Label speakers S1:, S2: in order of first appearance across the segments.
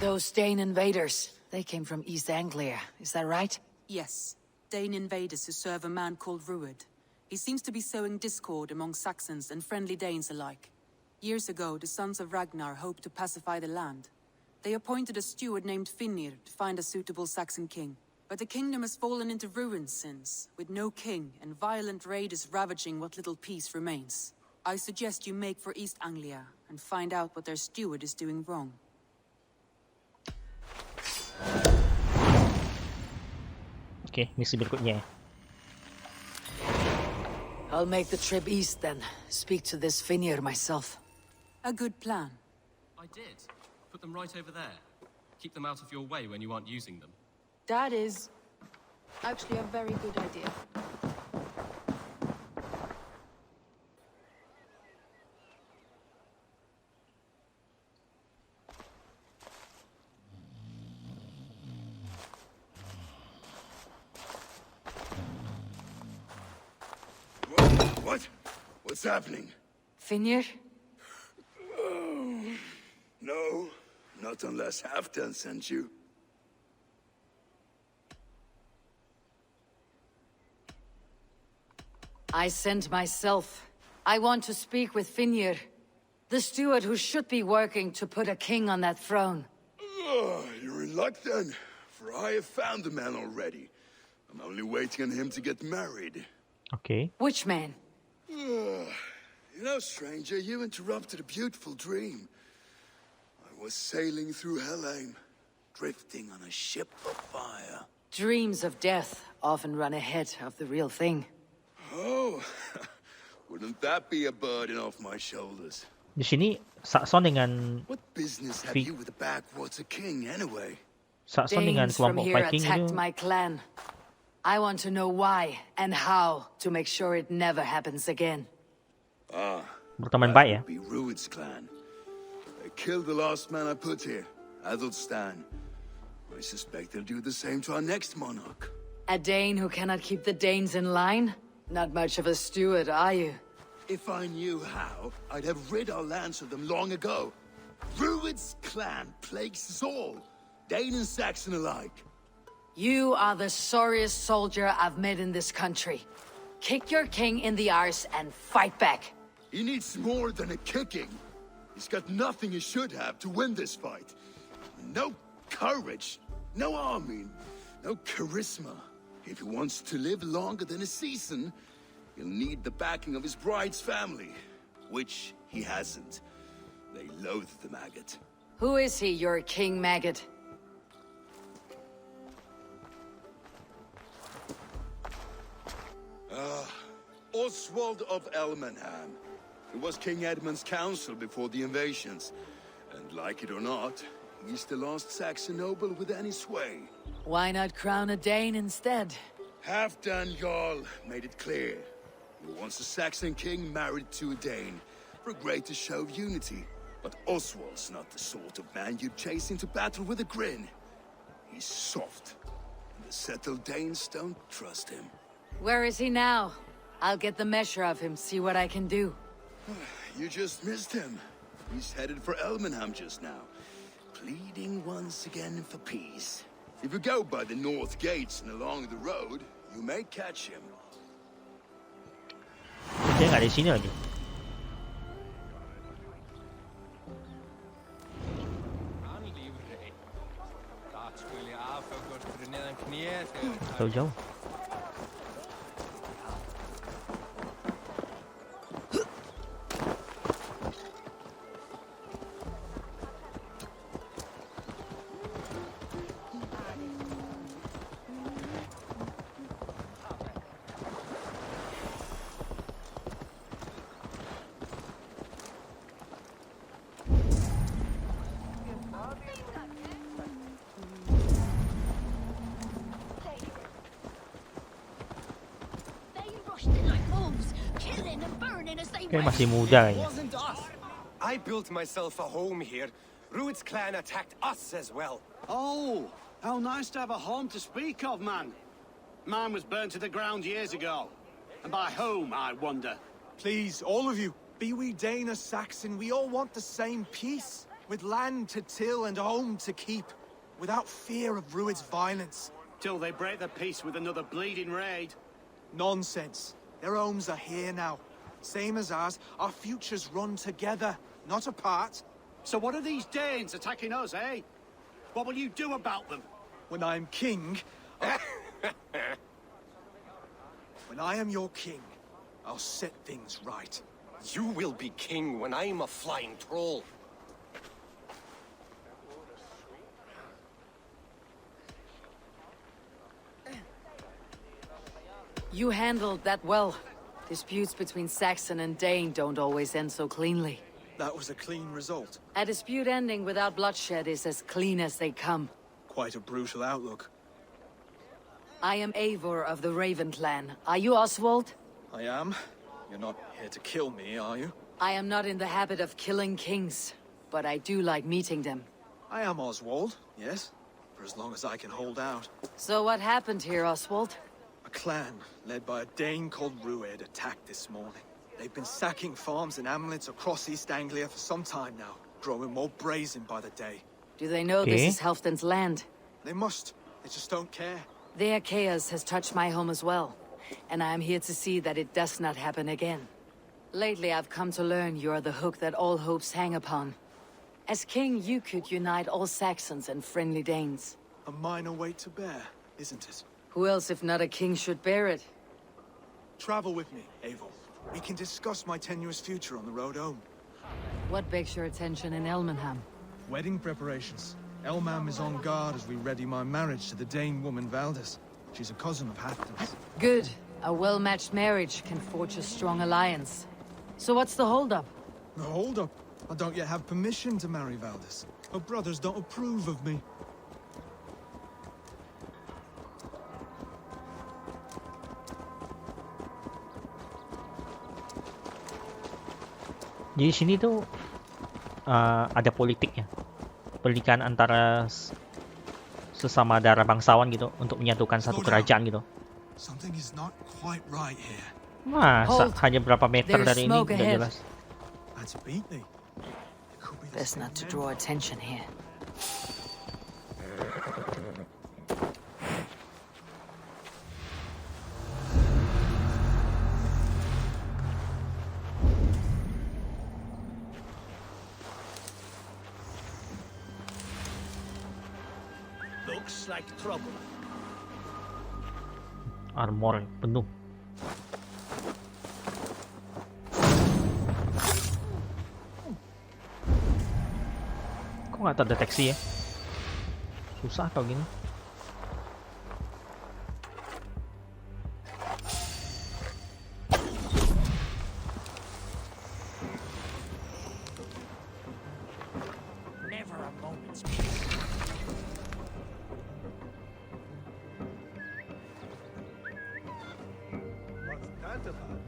S1: Those Dane invaders, they came from East Anglia, is that right?
S2: Yes. Dane invaders who serve a man called Ruud. He seems to be sowing discord among Saxons and friendly Danes alike. Years ago, the sons of Ragnar hoped to pacify the land. They appointed a steward named Finnir to find a suitable Saxon king. But the kingdom has fallen into ruins since, with no king and violent raiders ravaging what little peace remains. I suggest you make for East Anglia and find out what their steward is doing wrong.
S3: Okay, misi berikutnya.
S1: I'll make the trip east then. Speak to this Finnir myself.
S2: A good plan.
S4: I did. Put them right over there. Keep them out of your way when you aren't using them.
S5: That is actually a very good idea.
S6: What? What's happening?
S1: Finnir?
S6: No, not unless Halfdan sent you.
S1: I sent myself. I want to speak with Finnir, the steward who should be working to put a king on that throne.
S6: You're in luck then, for I have found the man already. I'm only waiting on him to get married.
S3: Okay.
S1: Which man?
S6: You know, stranger, you interrupted a beautiful dream. I was sailing through Helheim, drifting on a ship of fire.
S1: Dreams of death often run ahead of the real thing.
S6: Oh, wouldn't that be a burden off my shoulders?
S3: Di sini sakson dengan
S6: What business have you with the backwater king, anyway?
S3: sakson dengan
S1: Danes from
S3: kelompok
S1: here
S3: Viking
S1: attacked
S3: itu.
S1: my clan. I want to know why and how to make sure it never happens again.
S3: Berteman baik ya.
S6: Be Ruud's clan. They killed the last man I put here, Adelstan. I suspect they'll do the same to our next monarch.
S1: A Dane who cannot keep the Danes in line? Not much of a steward, are you?
S6: If I knew how, I'd have rid our lands of them long ago. Ruud's clan plagues us all, Dane and Saxon alike.
S1: You are the sorriest soldier I've met in this country. Kick your king in the arse and fight back.
S6: He needs more than a kicking. He's got nothing he should have to win this fight. No courage, no army, no charisma. If he wants to live longer than a season, he'll need the backing of his bride's family, which he hasn't. They loathe the maggot.
S1: Who is he, your king maggot?
S6: Oswald of Elmenham. He was King Edmund's counsel before the invasions. And like it or not, he's the last Saxon noble with any sway.
S1: Why not crown a Dane instead?
S6: Halfdan Jarl made it clear. He wants a Saxon king married to a Dane for a greater show of unity. But Oswald's not the sort of man you'd chase into battle with a grin. He's soft. And the settled Danes don't trust him.
S1: Where is he now? I'll get the measure of him, see what I can do.
S6: You just missed him. He's headed for Elmenham just now, pleading once again for peace. If you go by the north gates and along the road, you may catch him.
S3: Dia nggak di sini lagi. Jauh-jauh. Kayak masih muda kayaknya.
S7: Wasn't us. I built myself a home here. Ruud's clan attacked us as well.
S8: Oh, how nice to have a home to speak of, man. Mine was burnt to the ground years ago. And by home, I wonder.
S9: Please, all of you, be we Dane or Saxon, we all want the same peace. with land to till and home to keep, without fear of Rued's violence.
S8: Till they break the peace with another bleeding raid.
S9: Nonsense. Their homes are here now. Same as ours, our futures run together, not apart.
S8: So what are these Danes attacking us, eh? What will you do about them?
S9: When I am king... When I am your king, I'll set things right.
S7: You will be king when I'm a flying troll.
S1: You handled that well. Disputes between Saxon and Dane don't always end so cleanly.
S9: That was a clean result.
S1: A dispute ending without bloodshed is as clean as they come.
S9: Quite a brutal outlook.
S1: I am Eivor of the Raven clan. Are you Oswald?
S9: I am. You're not here to kill me, are you?
S1: I am not in the habit of killing kings, but I do like meeting them.
S9: I am Oswald, yes. For as long as I can hold out.
S1: So what happened here, Oswald?
S9: A clan, led by a Dane called Rued, attacked this morning. They've been sacking farms and hamlets across East Anglia for some time now, growing more brazen by the day.
S1: Do they know this is Halfdan's land?
S9: They must. They just don't care.
S1: Their chaos has touched my home as well, and I am here to see that it does not happen again. Lately, I've come to learn you are the hook that all hopes hang upon. As king, you could unite all Saxons and friendly Danes.
S9: A minor weight to bear, isn't it?
S1: Who else, if not a king, should bear it?
S9: Travel with me, Eivor. We can discuss my tenuous future on the road home.
S1: What begs your attention in Elmenham?
S9: Wedding preparations. Elmam is on guard as we ready my marriage to the Dane woman Valdis. She's a cousin of Halfdan's.
S1: Good. A well-matched marriage can forge a strong alliance. So what's the holdup?
S9: No, hold up. I don't yet have permission to marry Valdis. Her brothers don't approve of me.
S3: Jadi sini tuh ada politiknya, pernikahan antara sesama darah bangsawan gitu untuk menyatukan satu kerajaan gitu. Masa hanya berapa meter dari ini udah jelas.
S1: Best not to draw attention here.
S8: Looks like trouble.
S3: Armor penuh. Kok nggak terdeteksi ya? Susah kalau gini.
S8: Never a moment's peace. What's that about?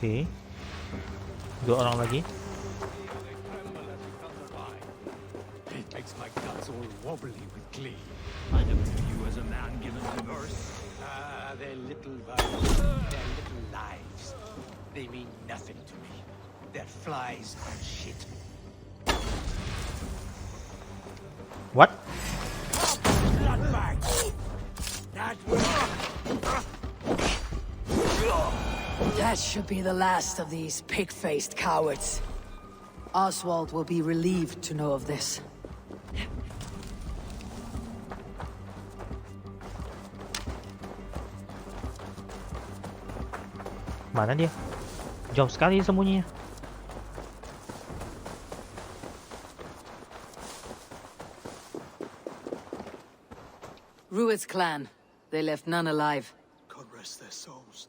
S3: Oke. Dua orang lagi.
S8: It makes my guts all wobbly with glee. I look to you as a man given the verse. Ah, their little lives. They mean nothing to me. They're flies and shit.
S3: What?
S8: Bloodbag. That will...
S1: That should be the last of these pig-faced cowards. Oswald will be relieved to know of this.
S3: Mana dia? Jauh sekali sembunyinya.
S1: Rued's clan. They left none alive.
S9: God rest their souls.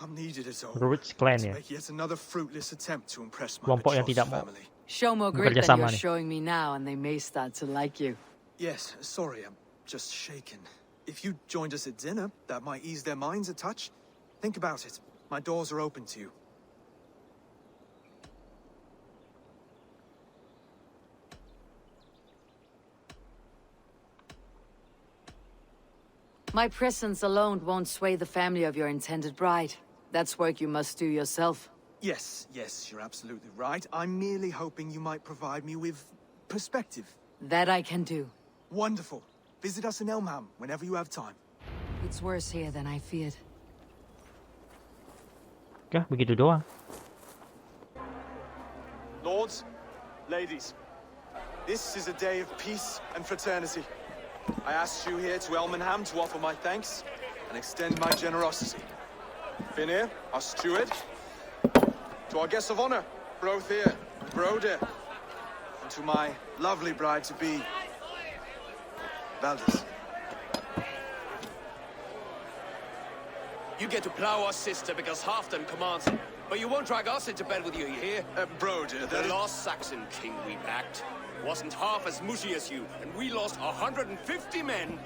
S9: I'm needed as always.
S3: Rued's clan ya.
S9: Make yet another fruitless attempt to impress my
S3: Kelompok yang
S9: betrothed
S3: tidak mau
S9: family.
S1: Show more grit
S3: bekerja
S1: than
S3: sama
S1: you're
S3: nih.
S1: showing me now, and they may start to like you.
S9: Yes, sorry, I'm just shaken. If you joined us at dinner, that might ease their minds a touch. Think about it. My doors are open to you.
S1: My presence alone won't sway the family of your intended bride. That's work you must do yourself.
S9: Yes, you're absolutely right. I'm merely hoping you might provide me with perspective.
S1: That I can do.
S9: Wonderful. Visit us in Elmham whenever you have time.
S1: It's worse here than I feared.
S3: Oke, begitu doang.
S9: Lords, ladies, this is a day of peace and fraternity. I asked you here to Elmenham to offer my thanks and extend my generosity. Finir, our steward, to our guests of honor, Brothir and Broder, and to my lovely bride-to-be, Valdis.
S10: You get to plow our sister because Halfdan commands it. But you won't drag us into bed with you, you hear?
S9: Broder,
S10: The lost Saxon king we backed wasn't half as mushy as you, and we lost 150 men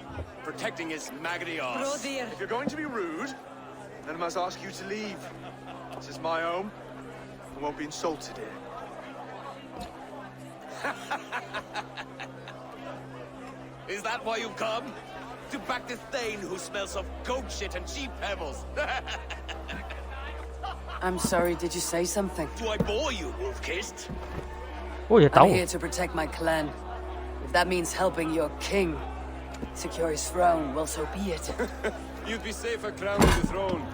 S10: protecting his maggoty arse.
S9: If you're going to be rude, then I must ask you to leave. This is my home. I won't be insulted here.
S10: Is that why you come? To back this Thane who smells of goat shit and cheap pebbles?
S1: I'm sorry, did you say something?
S10: Do I bore you, wolf-kissed?
S3: Oh, dia
S1: I'm
S3: tahu.
S1: here to protect my clan. If that means helping your king secure his throne, well, so be it.
S10: You'd be safer crowning the throne.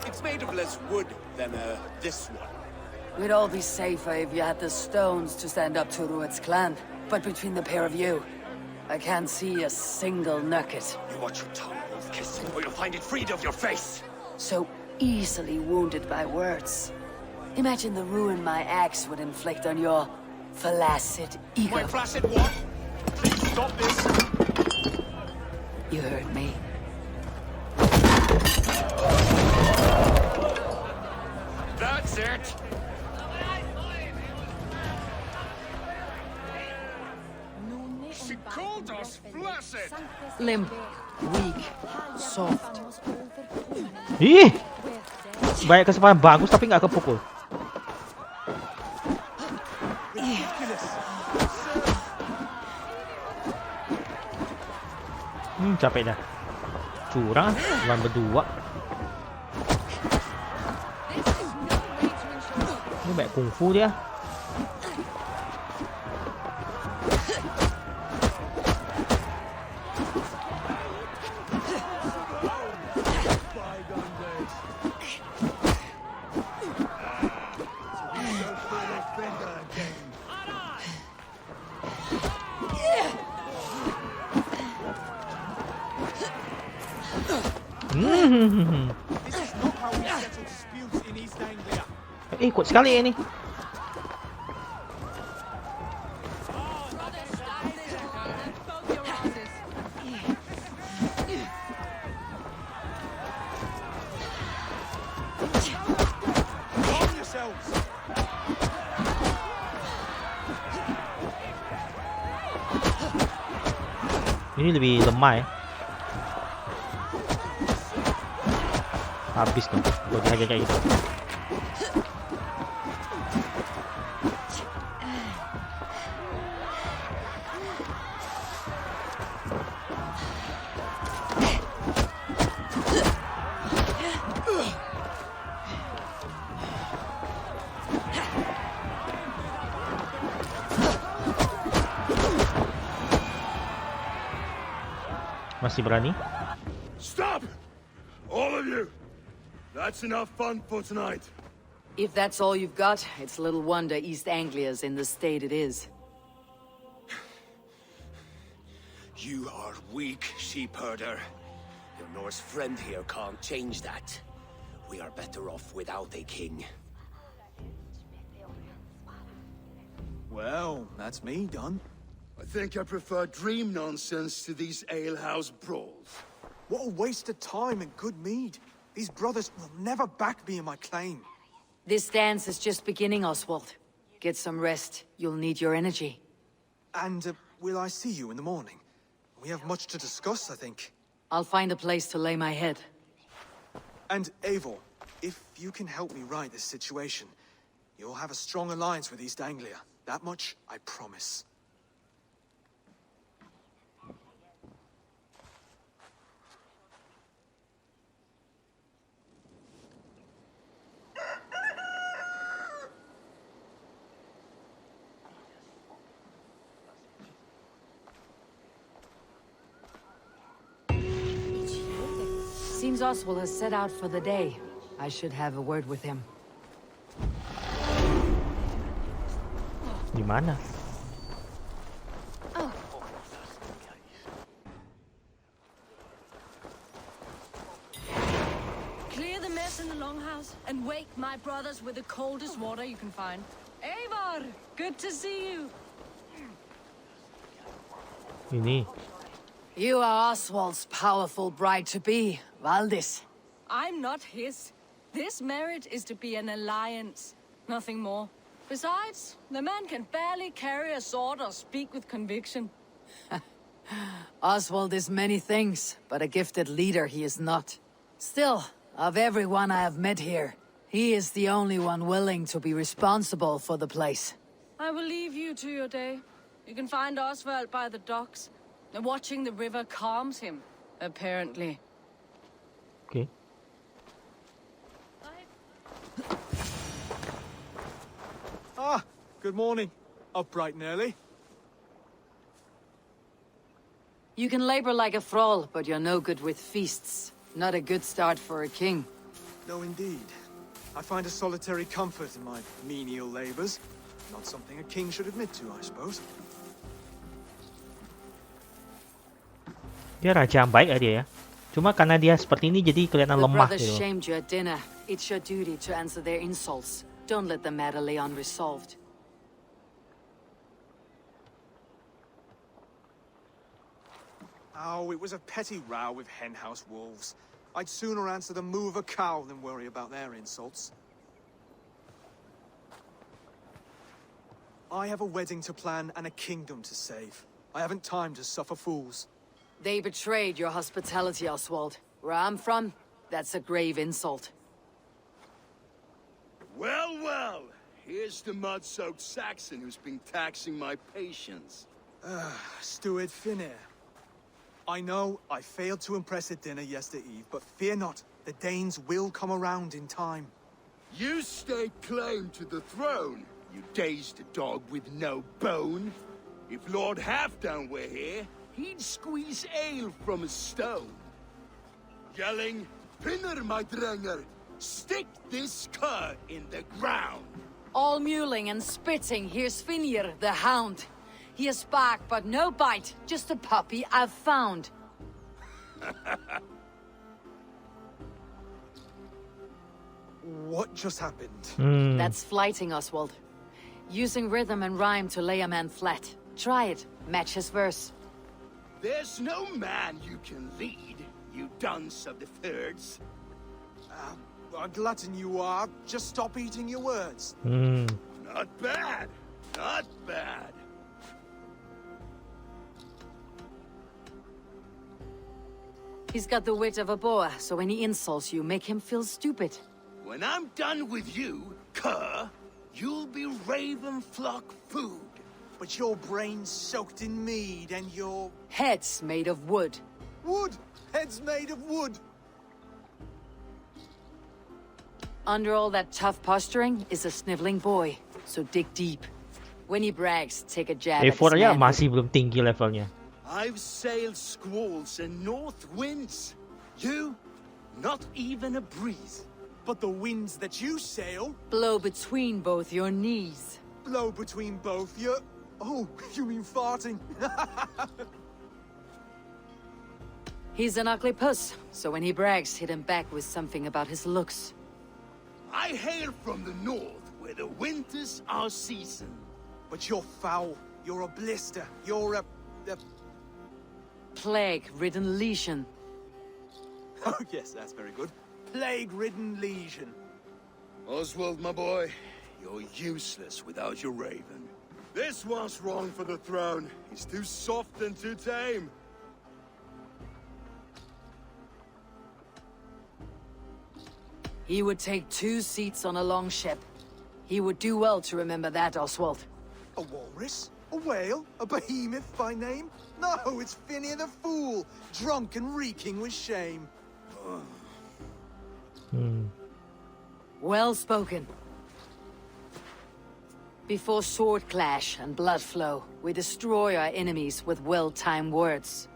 S10: It's made of less wood than this one.
S1: We'd all be safer if you had the stones to stand up to Rued's clan. But between the pair of you, I can't see a single nugget.
S10: You watch your tongue, wolf-kissed, or you'll find it freed of your face.
S1: So easily wounded by words. Imagine the ruin my axe would inflict on your flaccid ego.
S10: My flaccid what? Please stop this.
S1: You heard me.
S10: That's it.
S6: She called us flaccid!
S1: Limp, weak, soft.
S3: Ih, banyak kesempatan bagus tapi nggak kepukul. Capek dah. Curang, lawan berdua. Ini banyak kungfu dia. Kuat sekali ini. Ini lebih lemah ya. Habis tuh, kalau dihajar kayak gitu. Masih berani?
S6: Stop! All of you! That's enough fun for tonight.
S1: If that's all you've got, it's little wonder East Anglia's in the state it is.
S10: You are weak, sheep herder. Your Norse friend here can't change that. We are better off without a king.
S9: Well, that's me done.
S6: I think I prefer dream nonsense to these alehouse brawls.
S9: What a waste of time and good mead. These brothers will never back me in my claim.
S1: This dance is just beginning, Oswald. Get some rest. You'll need your energy.
S9: And will I see you in the morning? We have much to discuss, I think.
S1: I'll find a place to lay my head.
S9: And Eivor, if you can help me right this situation, you'll have a strong alliance with East Anglia. That much, I promise.
S1: seems Oswald has set out for the day. I should have a word with him.
S3: Di mana?
S5: Clear the mess in the longhouse and wake my brothers with the coldest water you can find. Eivor, good to see you.
S3: Ini.
S1: You are Oswald's powerful bride-to-be, Valdis.
S5: I'm not his. This marriage is to be an alliance, nothing more. Besides, the man can barely carry a sword or speak with conviction.
S1: Oswald is many things, but a gifted leader he is not. Still, of everyone I have met here, he is the only one willing to be responsible for the place.
S5: I will leave you to your day. You can find Oswald by the docks. Watching the river calms him, apparently.
S3: Okay.
S9: Ah, good morning. Up bright and early.
S1: You can labor like a thrall, but you're no good with feasts. Not a good start for a king.
S9: No, indeed. I find a solitary comfort in my menial labors. Not something a king should admit to, I suppose.
S3: Dia raja yang baik ya dia ya. Cuma karena dia seperti ini jadi kelihatan
S1: The
S3: lemah
S1: brothers
S3: gitu.
S1: shamed you at dinner. It's your duty to answer their insults. Don't let the matter lay unresolved.
S9: Oh, it was a petty row with henhouse wolves. I'd sooner answer the moo of a cow than worry about their insults. I have a wedding to plan and a kingdom to save. I haven't time to suffer fools.
S1: They betrayed your hospitality, Oswald. Where I'm from, that's a grave insult.
S6: Well, well. Here's the mud-soaked Saxon who's been taxing my patience.
S9: Steward Finir. I know I failed to impress at dinner yestereve, but fear not, the Danes will come around in time.
S6: You stake claim to the throne, you dazed dog with no bone. If Lord Halfdown were here, he'd squeeze ale from a stone. Yelling, Finner, my drenger, stick this cur in the ground.
S1: All mewling and spitting, here's Finir, the hound. He has bark, but no bite, just a puppy I've found.
S9: What just happened?
S1: That's flighting, Oswald. Using rhythm and rhyme to lay a man flat. Try it, match his verse.
S6: There's no man you can lead, you dunce of the thirds.
S9: A glutton you are. Just stop eating your words.
S6: Not bad, not bad.
S1: He's got the wit of a boa, so when he insults you, make him feel stupid.
S6: When I'm done with you, cur, you'll be raven flock food.
S9: But your brain's soaked in mead and your...
S1: Heads made of wood.
S9: Wood! Heads made of wood!
S1: Under all that tough posturing is a sniveling boy, so dig deep. When he brags, take a jab at his
S3: Effortnya
S1: manhood.
S3: masih belum tinggi levelnya.
S6: I've sailed squalls and north winds. You, not even a breeze.
S9: But the winds that you sail
S1: Blow between both your knees.
S9: blow between both your... Oh, you mean farting?
S1: He's an ugly puss, so when he brags, hit him back with something about his looks.
S6: I hail from the north, where the winters are season.
S9: But you're foul. You're a blister. You're a...
S1: Plague-ridden lesion.
S9: Oh, yes, that's very good. Plague-ridden lesion.
S6: Oswald, my boy, you're useless without your raven. This one's wrong for the throne. He's too soft and too tame.
S1: He would take 2 seats on a long ship. He would do well to remember that, Oswald.
S9: A walrus? A whale? A behemoth by name? No, it's Finir the Fool, drunk and reeking with shame.
S1: Well spoken. Before sword clash and blood flow, we destroy our enemies with well-timed words.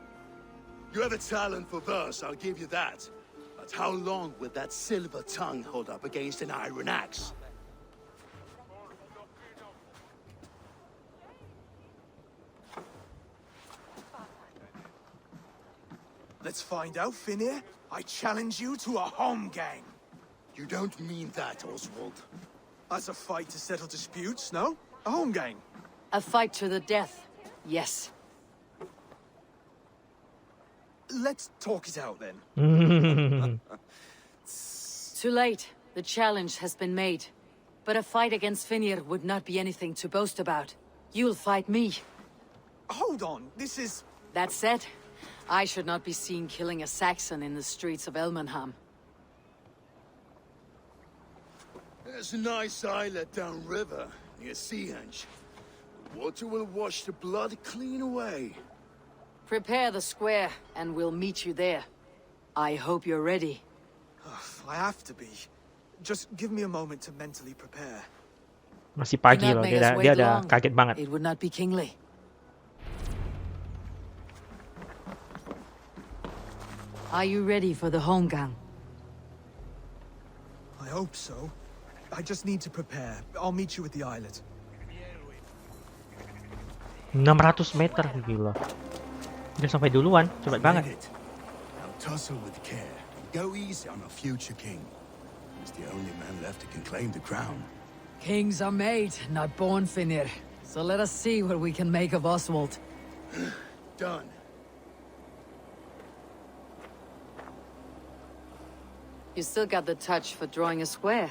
S6: You have a talent for verse, I'll give you that. But But how long will that silver tongue hold up against an iron axe?
S9: Let's find out, Finir. I challenge you to a home gang.
S6: You don't mean that, Oswald.
S9: That's a fight to settle disputes, no? A home gang.
S1: A fight to the death, yes.
S9: Let's talk it out then.
S1: Too late. The challenge has been made. But a fight against Finir would not be anything to boast about. You'll fight me.
S9: Hold on, this is...
S1: That said, I should not be seen killing a Saxon in the streets of Elmenham.
S6: There's a nice islet downriver, near Seahenge. The water will wash the blood clean away.
S1: Prepare the square, and we'll meet you there. I hope you're ready.
S9: I have to be. Just give me a moment to mentally prepare.
S3: Masih
S1: Do
S3: pagi
S1: not
S3: loh,
S1: make
S3: dia
S1: us
S3: dah
S1: wait long.
S3: kaget banget.
S1: It would not be kingly. Are you ready for the home gang?
S9: I hope so. I just need to prepare. I'll meet you at the islet.
S3: 600 meter, gila. Udah sampai duluan, cepet banget.
S6: Read it. Now tussle with care. Go easy on our future king. He's the only man left who can claim the crown.
S1: Kings are made, not born, Finir. So let us see what we can make of Oswald.
S6: Done.
S1: You still got the touch for drawing a square.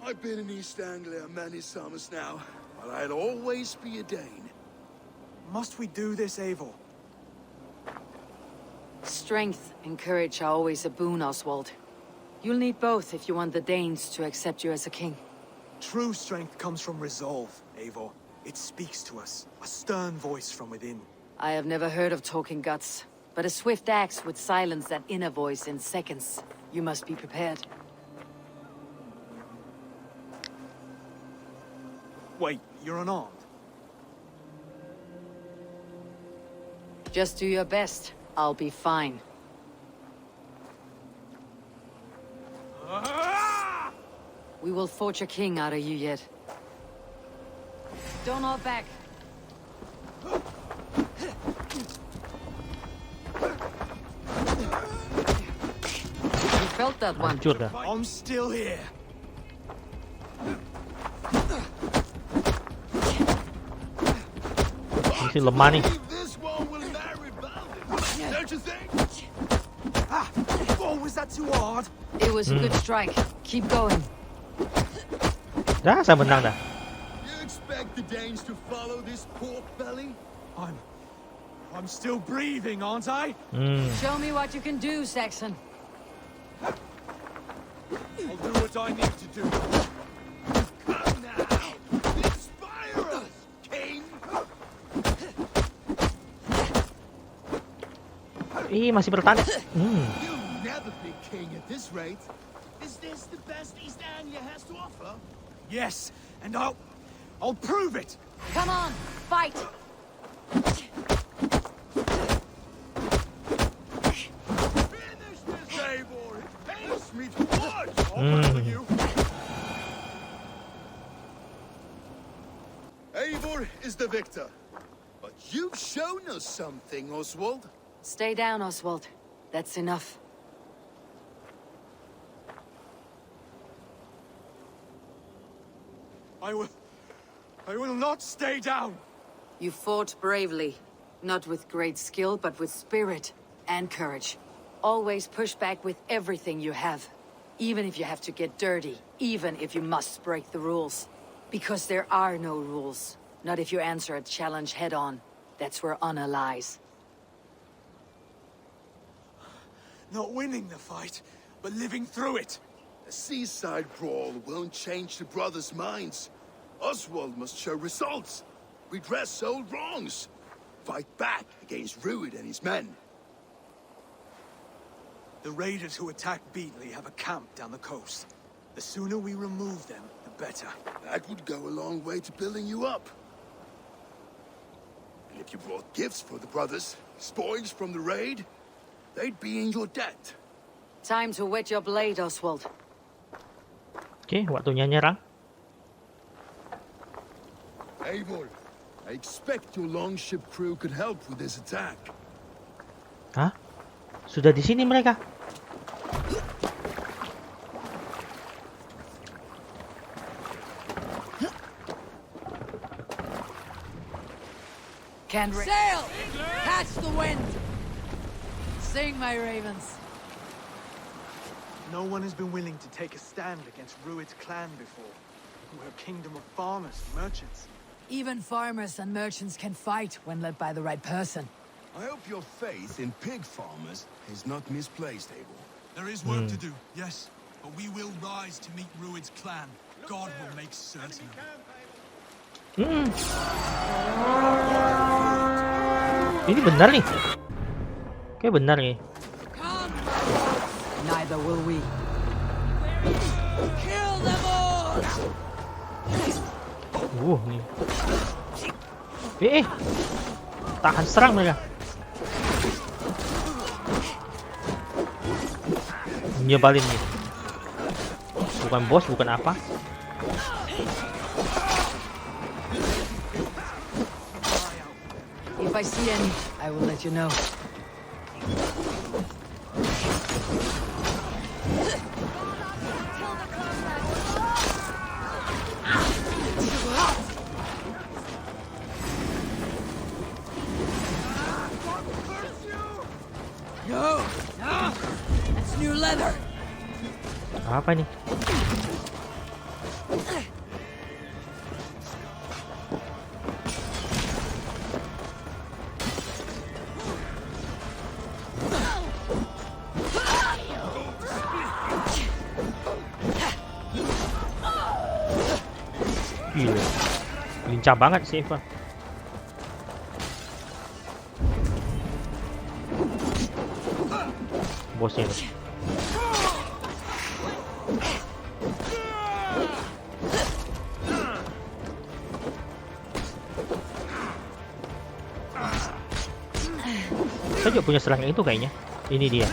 S6: I've been in East Anglia many summers now, but I'll always be a Dane.
S9: Must we do this, Eivor?
S1: Strength and courage are always a boon, Oswald. You'll need both if you want the Danes to accept you as a king.
S9: True strength comes from resolve, Eivor. It speaks to us. A stern voice from within.
S1: I have never heard of talking guts, but a swift axe would silence that inner voice in seconds. You must be prepared.
S9: Wait, you're unarmed?
S1: Just do your best. I'll be fine. We will forge a king out of you yet. Don't hold back. You felt that one.
S3: Hancur dah.
S9: I'm still here.
S3: Masih lemah nih.
S6: This one will marry Baldur, don't you think?
S9: Oh, was that too hard?
S1: It was a good strike. Keep going.
S3: Dah, saya menang dah.
S6: You expect the Danes to follow this pork belly?
S9: I'm still breathing, aren't I?
S1: Show me what you can do, Saxon.
S9: I'll do what I need to do.
S6: Come now! Inspire us, king!
S3: Ih, masih bertahan.
S6: You'll never be king at this rate. Is this the best East Anglia has to offer?
S9: Yes, and I'll prove it.
S1: Come on, fight!
S6: Finish this, Eivor! It pains me to watch!
S9: I'll battle you.
S6: Eivor is the victor. But you've shown us something, Oswald.
S1: Stay down, Oswald. That's enough.
S9: I will not stay down.
S1: You fought bravely. Not with great skill, but with spirit and courage. Always push back with everything you have. Even if you have to get dirty. Even if you must break the rules. Because there are no rules. Not if you answer a challenge head-on. That's where honor lies.
S9: Not winning the fight, but living through it.
S6: A seaside brawl won't change the brothers' minds. Oswald must show results. Redress old wrongs. Fight back against Rued and his men.
S9: The raiders who attacked Beatley have a camp down the coast. The sooner we remove them, the better.
S6: That would go a long way to building you up. And if you brought gifts for the brothers, spoils from the raid, they'd be in your debt.
S1: Time to wet your blade, Oswald.
S3: Oke, waktunya nyerang.
S6: Eivor, I expect your longship crew could help with this attack.
S3: Hah? Sudah di sini mereka?
S1: Sail! Catch the wind! Sing, my ravens.
S9: No one has been willing to take a stand against Rued's clan before. We're a kingdom of farmers and merchants.
S1: Even farmers and merchants can fight when led by the right person.
S6: I hope your faith in pig farmers is not misplaced, Eivor.
S11: There is work to do, yes. But we will rise to meet Rued's clan. God will make certain of it.
S3: Ini benar nih. Kayak benar nih.
S1: Neither will we. Kill them all!
S3: Nih. Tahan serang mereka. Nyebalin nih. Bukan bos, bukan apa.
S1: If I see any, I will let you know. No! That's new leather!
S3: Apa nih? Gila. Lincah banget sih Eva. Bosnya nih. Saya juga punya serang itu kayaknya. Ini dia.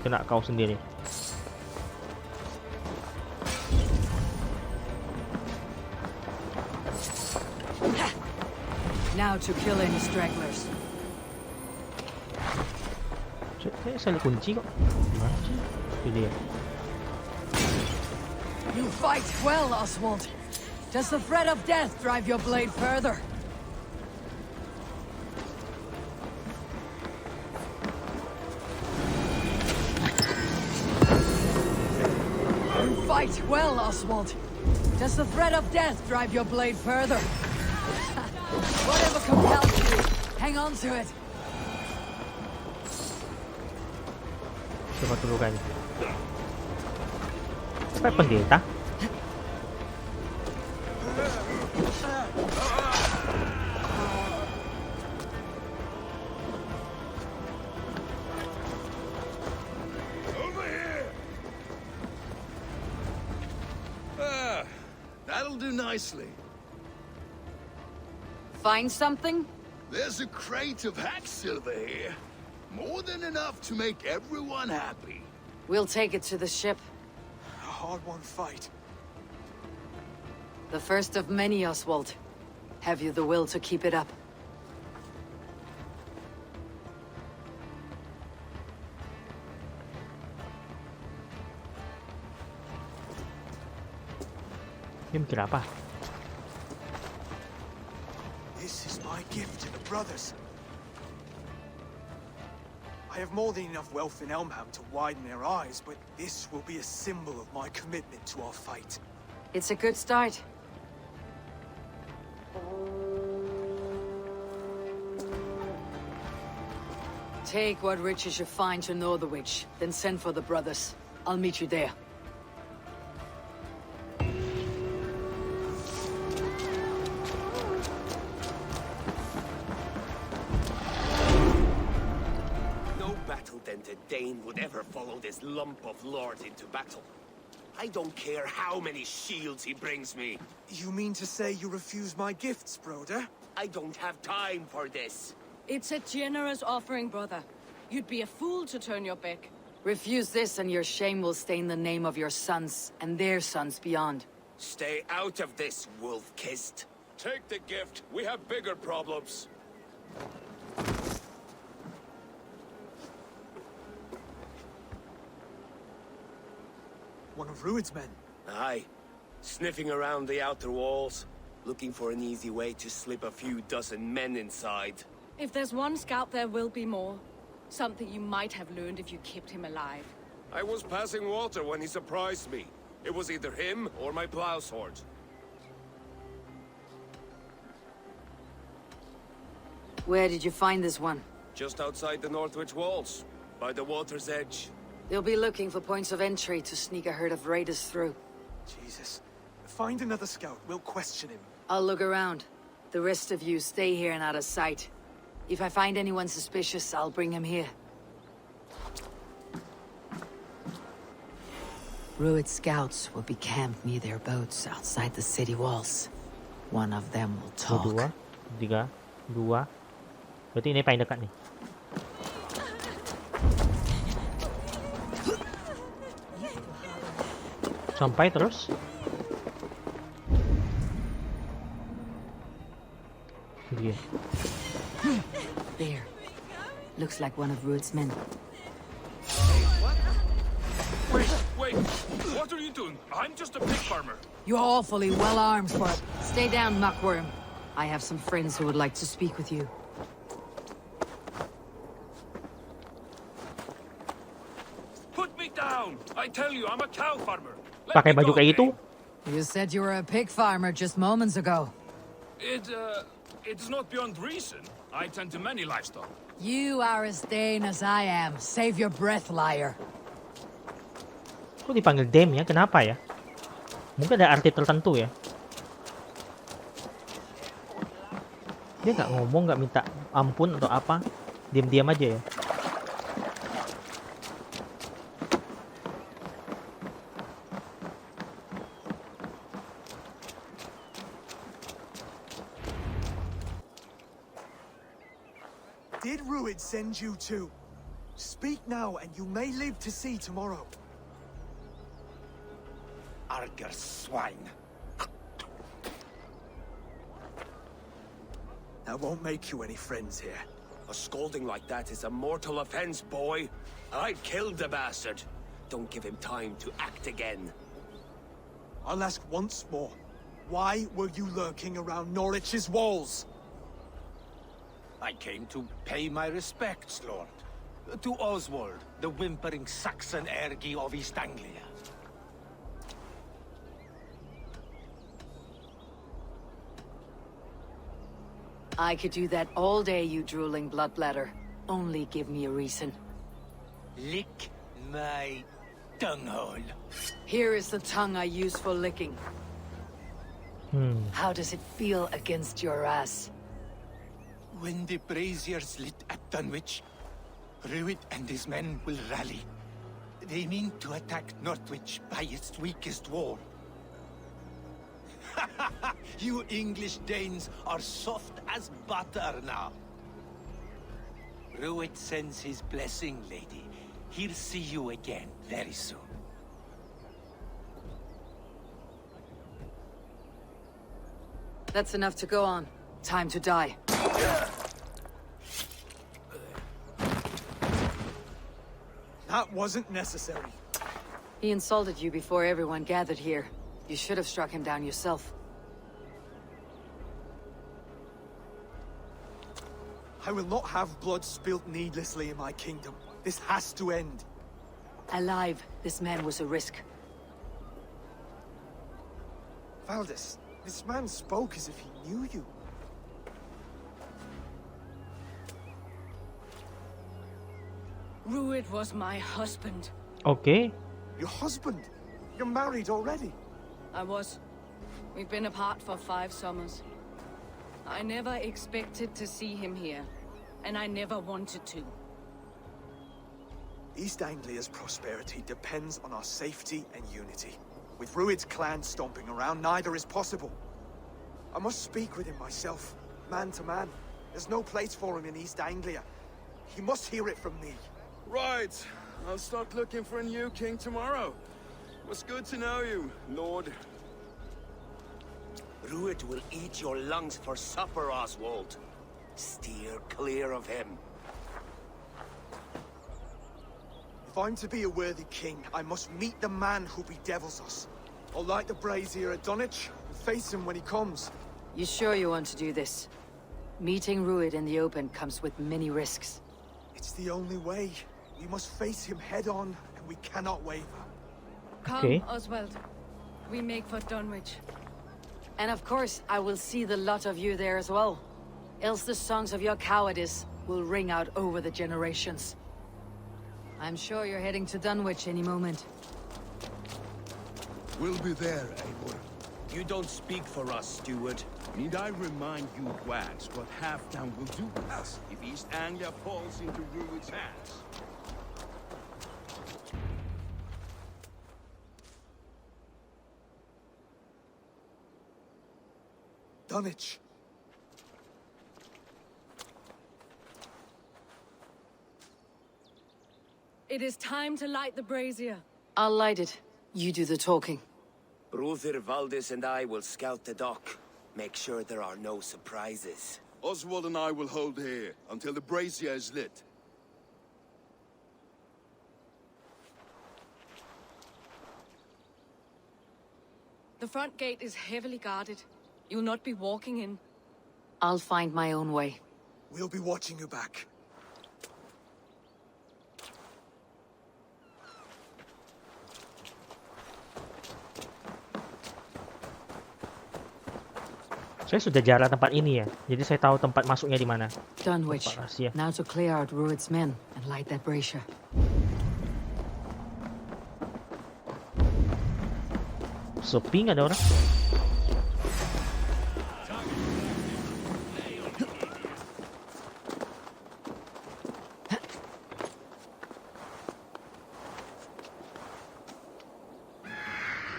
S3: Kena kau sendiri.
S1: Now to kill any stragglers.
S3: Saya kunci kok. Gimana sih? Itu dia.
S1: You fight well, Oswald. Does the threat of death drive your blade further? You fight well, Oswald. Does the threat of death drive your blade further? Whatever compels you, hang on to it.
S3: Coba dulu kan. Sampai pendeta.
S6: Over here! That'll do nicely.
S1: Find something?
S6: There's a crate of hack silver here. More than enough to make everyone happy.
S1: We'll take it to the ship.
S9: A hard-won fight.
S1: The first of many, Oswald. Have you the will to keep it up?
S3: Dia mikir apa?
S9: This is my gift to the brothers. I have more than enough wealth in Elmham to widen their eyes, but this will be a symbol of my commitment to our fight.
S1: It's a good start. Take what riches you find to Northwich, then send for the brothers. I'll meet you there.
S10: No battle-dented Dane would ever follow this lump of lords into battle. I don't care how many shields he brings me.
S9: You mean to say you refuse my gifts, brother?
S10: I don't have time for this.
S5: It's a generous offering, brother. You'd be a fool to turn your back.
S1: Refuse this and your shame will stain the name of your sons and their sons beyond.
S10: Stay out of this, wolf-kissed.
S12: Take the gift. We have bigger problems.
S9: One of Rued's men.
S10: Aye. Sniffing around the outer walls. Looking for an easy way to slip a few dozen men inside.
S5: If there's one scout, there will be more. Something you might have learned if you kept him alive.
S12: I was passing water when he surprised me. It was either him or my plow sword.
S1: Where did you find this one?
S12: Just outside the Northwich walls, by the water's edge.
S1: They'll be looking for points of entry to sneak a herd of raiders through.
S9: Jesus. Find another scout. We'll question him.
S1: I'll look around. The rest of you stay here and out of sight. If I find anyone suspicious, I'll bring him here. Rued scouts will be camped near their boats outside the city walls. One of them will talk.
S3: 2, 3, 2. Berarti ini paling dekat nih. Sampai terus. Dia.
S1: There. Looks like one of Rued's men.
S12: Wait! What are you doing? I'm just a pig farmer.
S1: You're awfully well armed for it. Stay down, muckworm. I have some friends who would like to speak with you.
S12: Put me down! I tell you, I'm a cow farmer.
S3: Pakai baju kayak gitu.
S1: You said you were a pig farmer just moments ago.
S12: It's not beyond reason. I tend to many livestock.
S1: You are as Dane as I am. Save your breath, liar.
S3: Kok dipanggil Dame ya? Kenapa ya? Mungkin ada arti tertentu ya. Dia nggak ngomong, nggak minta ampun atau apa. Diam-diam aja ya.
S9: Did Rued send you too? Speak now, and you may live to see tomorrow.
S10: Arger swine.
S9: That won't make you any friends here.
S10: A scolding like that is a mortal offense, boy. I killed the bastard. Don't give him time to act again.
S9: I'll ask once more. Why were you lurking around Norwich's walls?
S8: I came to pay my respects, Lord. To Oswald, the whimpering Saxon ergi of East Anglia.
S1: I could do that all day, you drooling bloodbladder. Only give me a reason.
S8: Lick my tonguehole.
S1: Here is the tongue I use for licking. How does it feel against your ass?
S8: When the braziers lit at Dunwich, Rued and his men will rally. They mean to attack Northwich by its weakest wall. You English Danes are soft as butter now. Rued sends his blessing, lady. He'll see you again very soon.
S1: That's enough to go on. Time to die.
S9: That wasn't necessary.
S1: He insulted you before everyone gathered here. You should have struck him down yourself.
S9: I will not have blood spilt needlessly in my kingdom. This has to end.
S1: Alive, this man was a risk.
S9: Valdis, this man spoke as if he knew you.
S5: Rued was my husband.
S3: Okay.
S9: Your husband? You're married already?
S5: I was. We've been apart for 5 summers. I never expected to see him here, and I never wanted to.
S9: East Anglia's prosperity depends on our safety and unity. With Rued's clan stomping around, neither is possible. I must speak with him myself, man to man. There's no place for him in East Anglia. He must hear it from me.
S12: Right. I'll start looking for a new king tomorrow. It was good to know you, Lord.
S10: Rued will eat your lungs for supper, Oswald. Steer clear of him.
S9: If I'm to be a worthy king, I must meet the man who bedevils us. I'll light the brazier at Dunwich and face him when he comes.
S1: You sure you want to do this? Meeting Rued in the open comes with many risks.
S9: It's the only way. We must face him head on, and we cannot waver.
S5: Come, Oswald. We make for Dunwich.
S1: And of course, I will see the lot of you there as well. Else the songs of your cowardice will ring out over the generations. I'm sure you're heading to Dunwich any moment.
S6: We'll be there, Eivor.
S10: You don't speak for us, steward.
S6: Need I remind you, wags, what Halftown will do with us if East Anglia falls into Rued's hands?
S9: Dunwich.
S5: It is time to light the brazier.
S1: I'll light it. You do the talking.
S10: Brother Valdis and I will scout the dock. Make sure there are no surprises.
S6: Oswald and I will hold here until the brazier is lit.
S5: The front gate is heavily guarded. You'll not be walking in.
S1: I'll find my own way.
S9: We'll be watching you back.
S3: Saya sudah jarang tempat ini ya, jadi saya tahu tempat masuknya di mana.
S1: Dunwich. Now to clear out Rued's men and light that brazier.
S3: Sepi nggak ada orang?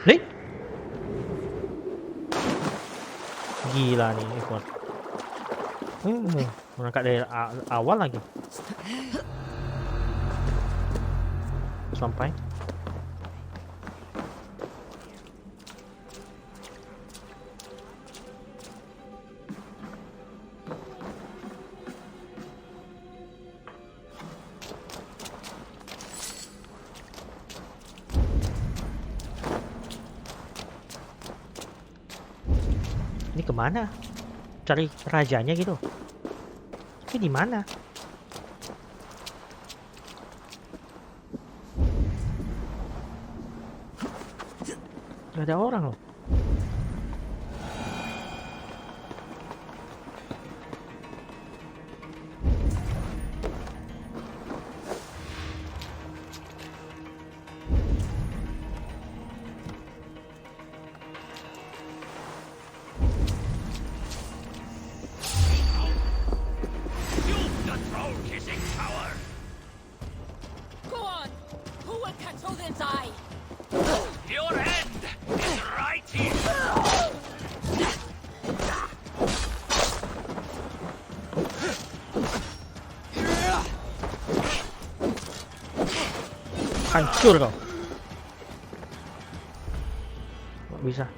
S3: Nih? Gila nih, Oswald. Berangkat dari awal lagi. Sampai. Ini kemana? Cari rajanya gitu. Tapi di mana? Gak ada orang loh. Hancur kau. Kok bisa?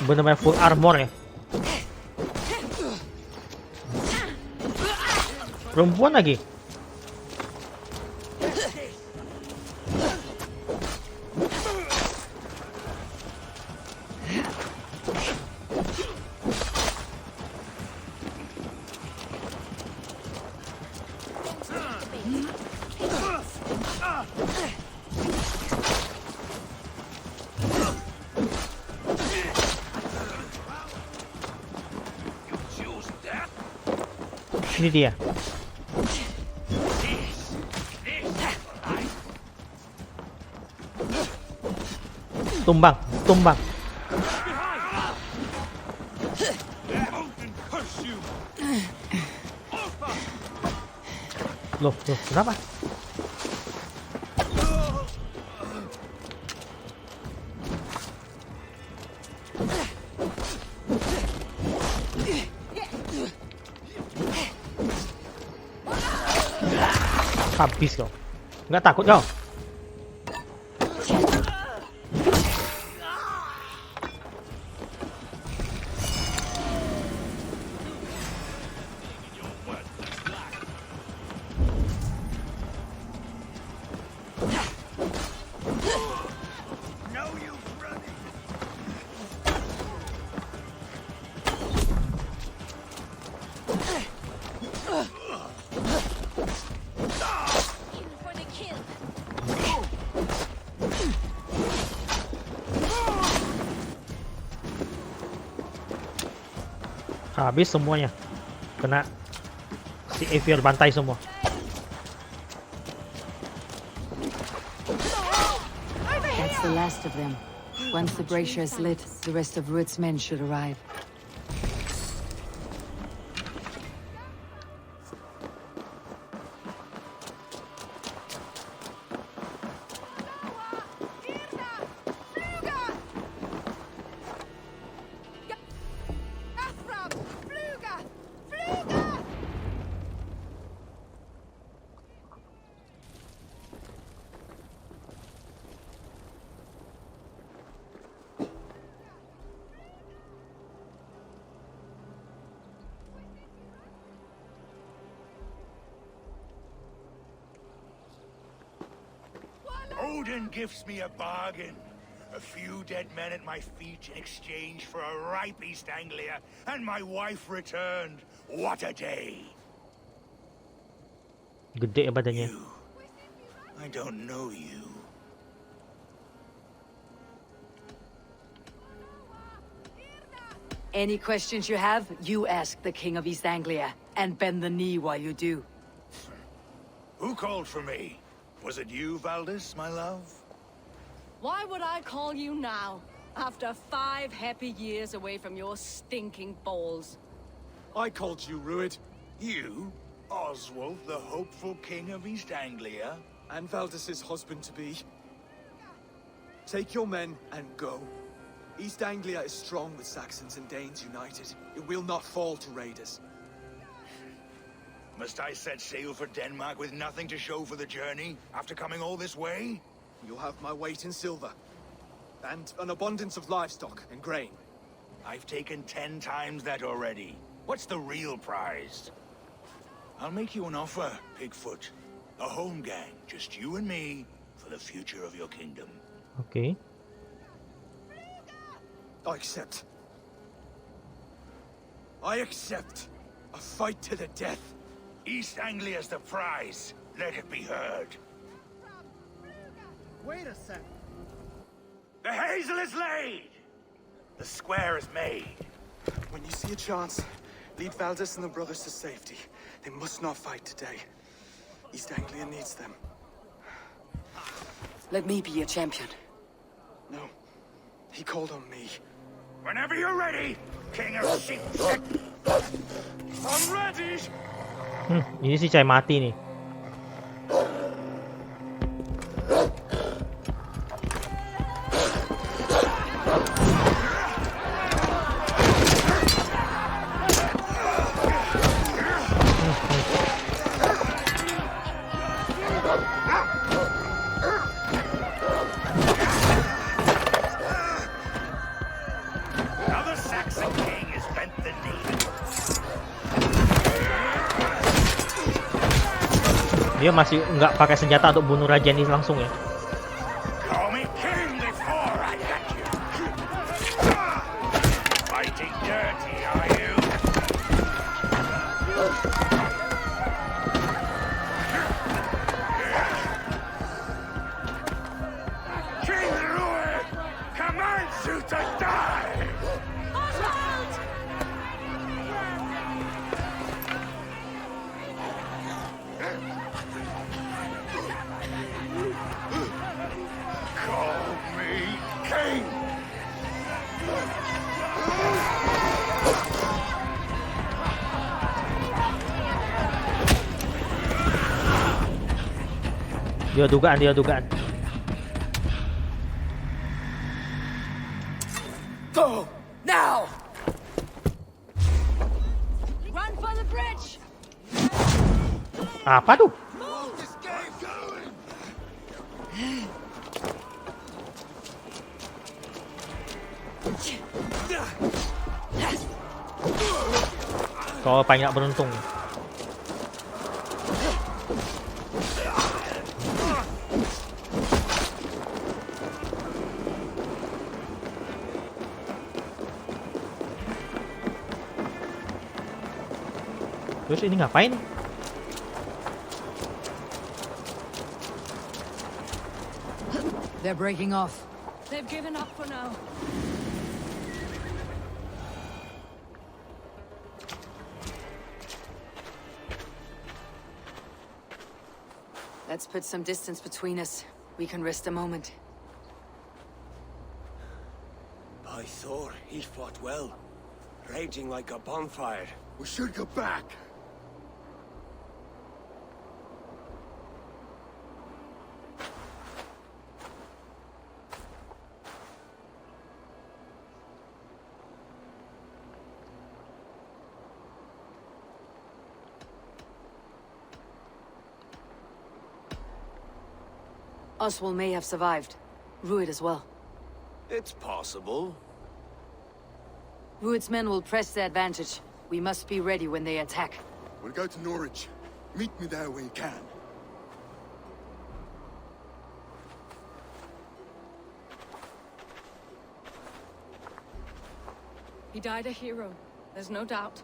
S3: Benar-benar full armor ya. Perempuan lagi. Ini dia. Tumbang, tumbang. Loh, kenapa? Habis kau. Nggak takut kau? Habis semuanya. Kena si Avior bantai semua.
S1: That's the last of them. Once the brazier is lit, the rest of Rued's men should arrive.
S8: Odin gives me a bargain. A few dead men at my feet in exchange for a ripe East Anglia, and my wife returned. What a day!
S3: Gede badannya.
S8: I don't know you.
S1: Any questions you have, you ask the King of East Anglia, and bend the knee while you do.
S8: Who called for me? Was it you, Valdis, my love?
S5: Why would I call you now, after 5 happy years away from your stinking balls?
S9: I called you, Rued.
S8: You? Oswald, the hopeful king of East Anglia?
S9: And Valdis's husband-to-be. Take your men and go. East Anglia is strong with Saxons and Danes united. It will not fall to raiders.
S8: Must I set sail for Denmark with nothing to show for the journey, after coming all this way?
S9: You'll have my weight in silver. And an abundance of livestock and grain.
S8: I've taken 10 times that already. What's the real prize? I'll make you an offer, Pigfoot. A home gang, just you and me, for the future of your kingdom.
S3: Okay.
S9: I accept. I accept. A fight to the death.
S8: East Anglia's the prize. Let it be heard.
S13: Wait a sec.
S8: The hazel is laid. The square is made.
S9: When you see a chance, lead Valdis and the brothers to safety. They must not fight today. East Anglia needs them.
S1: Let me be your champion.
S9: No. He called on me.
S8: Whenever you're ready, King of Sheep. I'm ready.
S3: Ini si Cai mati nih. Dia masih nggak pakai senjata untuk bunuh raja ini langsung ya. Dia dugaan.
S10: Go! Now!
S5: Run for the bridge!
S3: Apa tuh? Kau banyak beruntung. Terus ini ngapain?
S1: They're breaking off.
S5: They've given up for now.
S1: Let's put some distance between us. We can rest a moment.
S10: By Thor, he fought well. Raging like a bonfire.
S6: We should go back.
S1: Oswald may have survived. Rued as well.
S10: It's possible.
S1: Rued's men will press the advantage. We must be ready when they attack.
S6: We'll go to Norwich. Meet me there when you can.
S5: He died a hero, there's no doubt.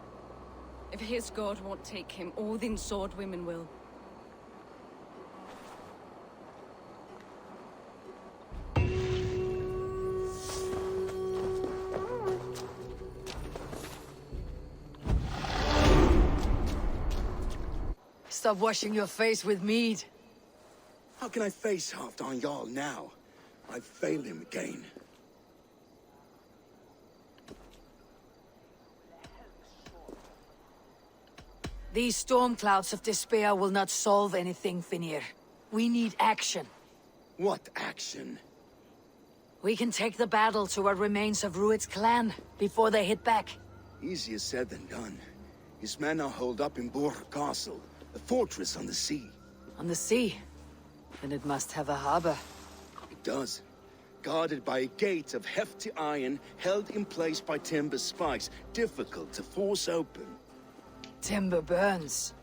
S5: If his god won't take him, Odin's sword women will.
S1: Stop washing your face with mead.
S6: How can I face Halfdan Jarl now? I've failed him again.
S1: These storm clouds of despair will not solve anything, Finir. We need action.
S6: What action?
S1: We can take the battle to what remains of Rued's clan before they hit back.
S6: Easier said than done. His men are holed up in Borg Castle, a fortress on the sea.
S1: On the sea? Then it must have a harbor.
S6: It does. Guarded by a gate of hefty iron, held in place by timber spikes, difficult to force open.
S1: Timber burns.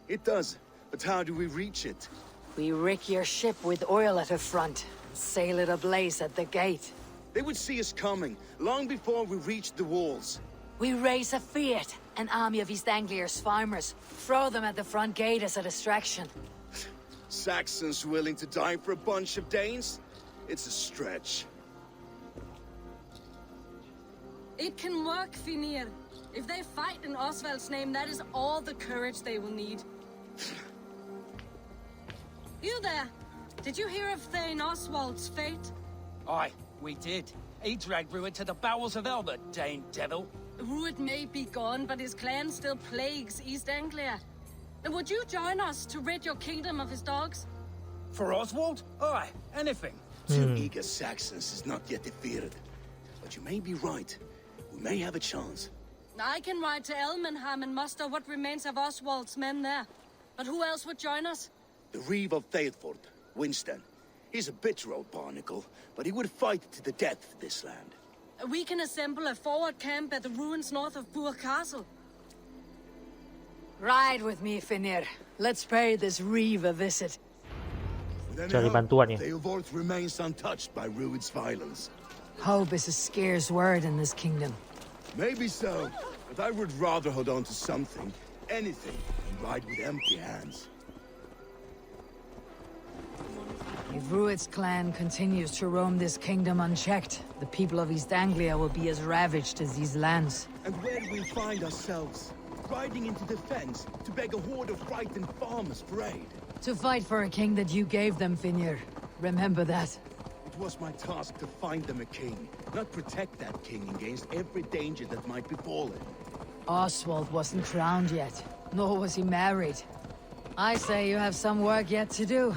S6: It does, but how do we reach it?
S1: We rig your ship with oil at her front, and sail it ablaze at the gate.
S6: They would see us coming, long before we reached the walls.
S1: We raise a Fiat, an army of East Anglia's farmers. Throw them at the front gate as a distraction.
S6: Saxons willing to die for a bunch of Danes? It's a stretch.
S5: It can work, Finir. If they fight in Oswald's name, that is all the courage they will need. You there! Did you hear of Thane Oswald's fate?
S13: Aye, we did. He dragged Rued to the bowels of hell, the Dane devil.
S5: Rued may be gone, but his clan still plagues East Anglia. And would you join us to rid your kingdom of his dogs?
S13: For Oswald? Aye, anything.
S6: Two eager Saxons is not yet defeated. But you may be right. We may have a chance.
S5: I can ride to Elmenham and muster what remains of Oswald's men there. But who else would join us?
S6: The Reeve of Thetford, Winston. He's a bitter old barnacle, but he would fight to the death for this land.
S5: We can assemble a forward camp at the ruins north of Burg Castle.
S1: Ride with me, Finir. Let's pay this Reeve a visit.
S3: Cari bantuan ya.
S6: Thetford remains untouched by Rued's violence.
S1: Hope is a scarce word in this kingdom.
S6: Maybe so, but I would rather hold on to something, anything, than ride with empty hands.
S1: If Rued's clan continues to roam this kingdom unchecked, the people of East Anglia will be as ravaged as these lands.
S6: And where do we find ourselves? Riding into defense to beg a horde of frightened farmers for aid.
S1: To fight for a king that you gave them, Finir. Remember that.
S6: It was my task to find them a king, not protect that king against every danger that might befall him.
S1: Oswald wasn't crowned yet, nor was he married. I say you have some work yet to do.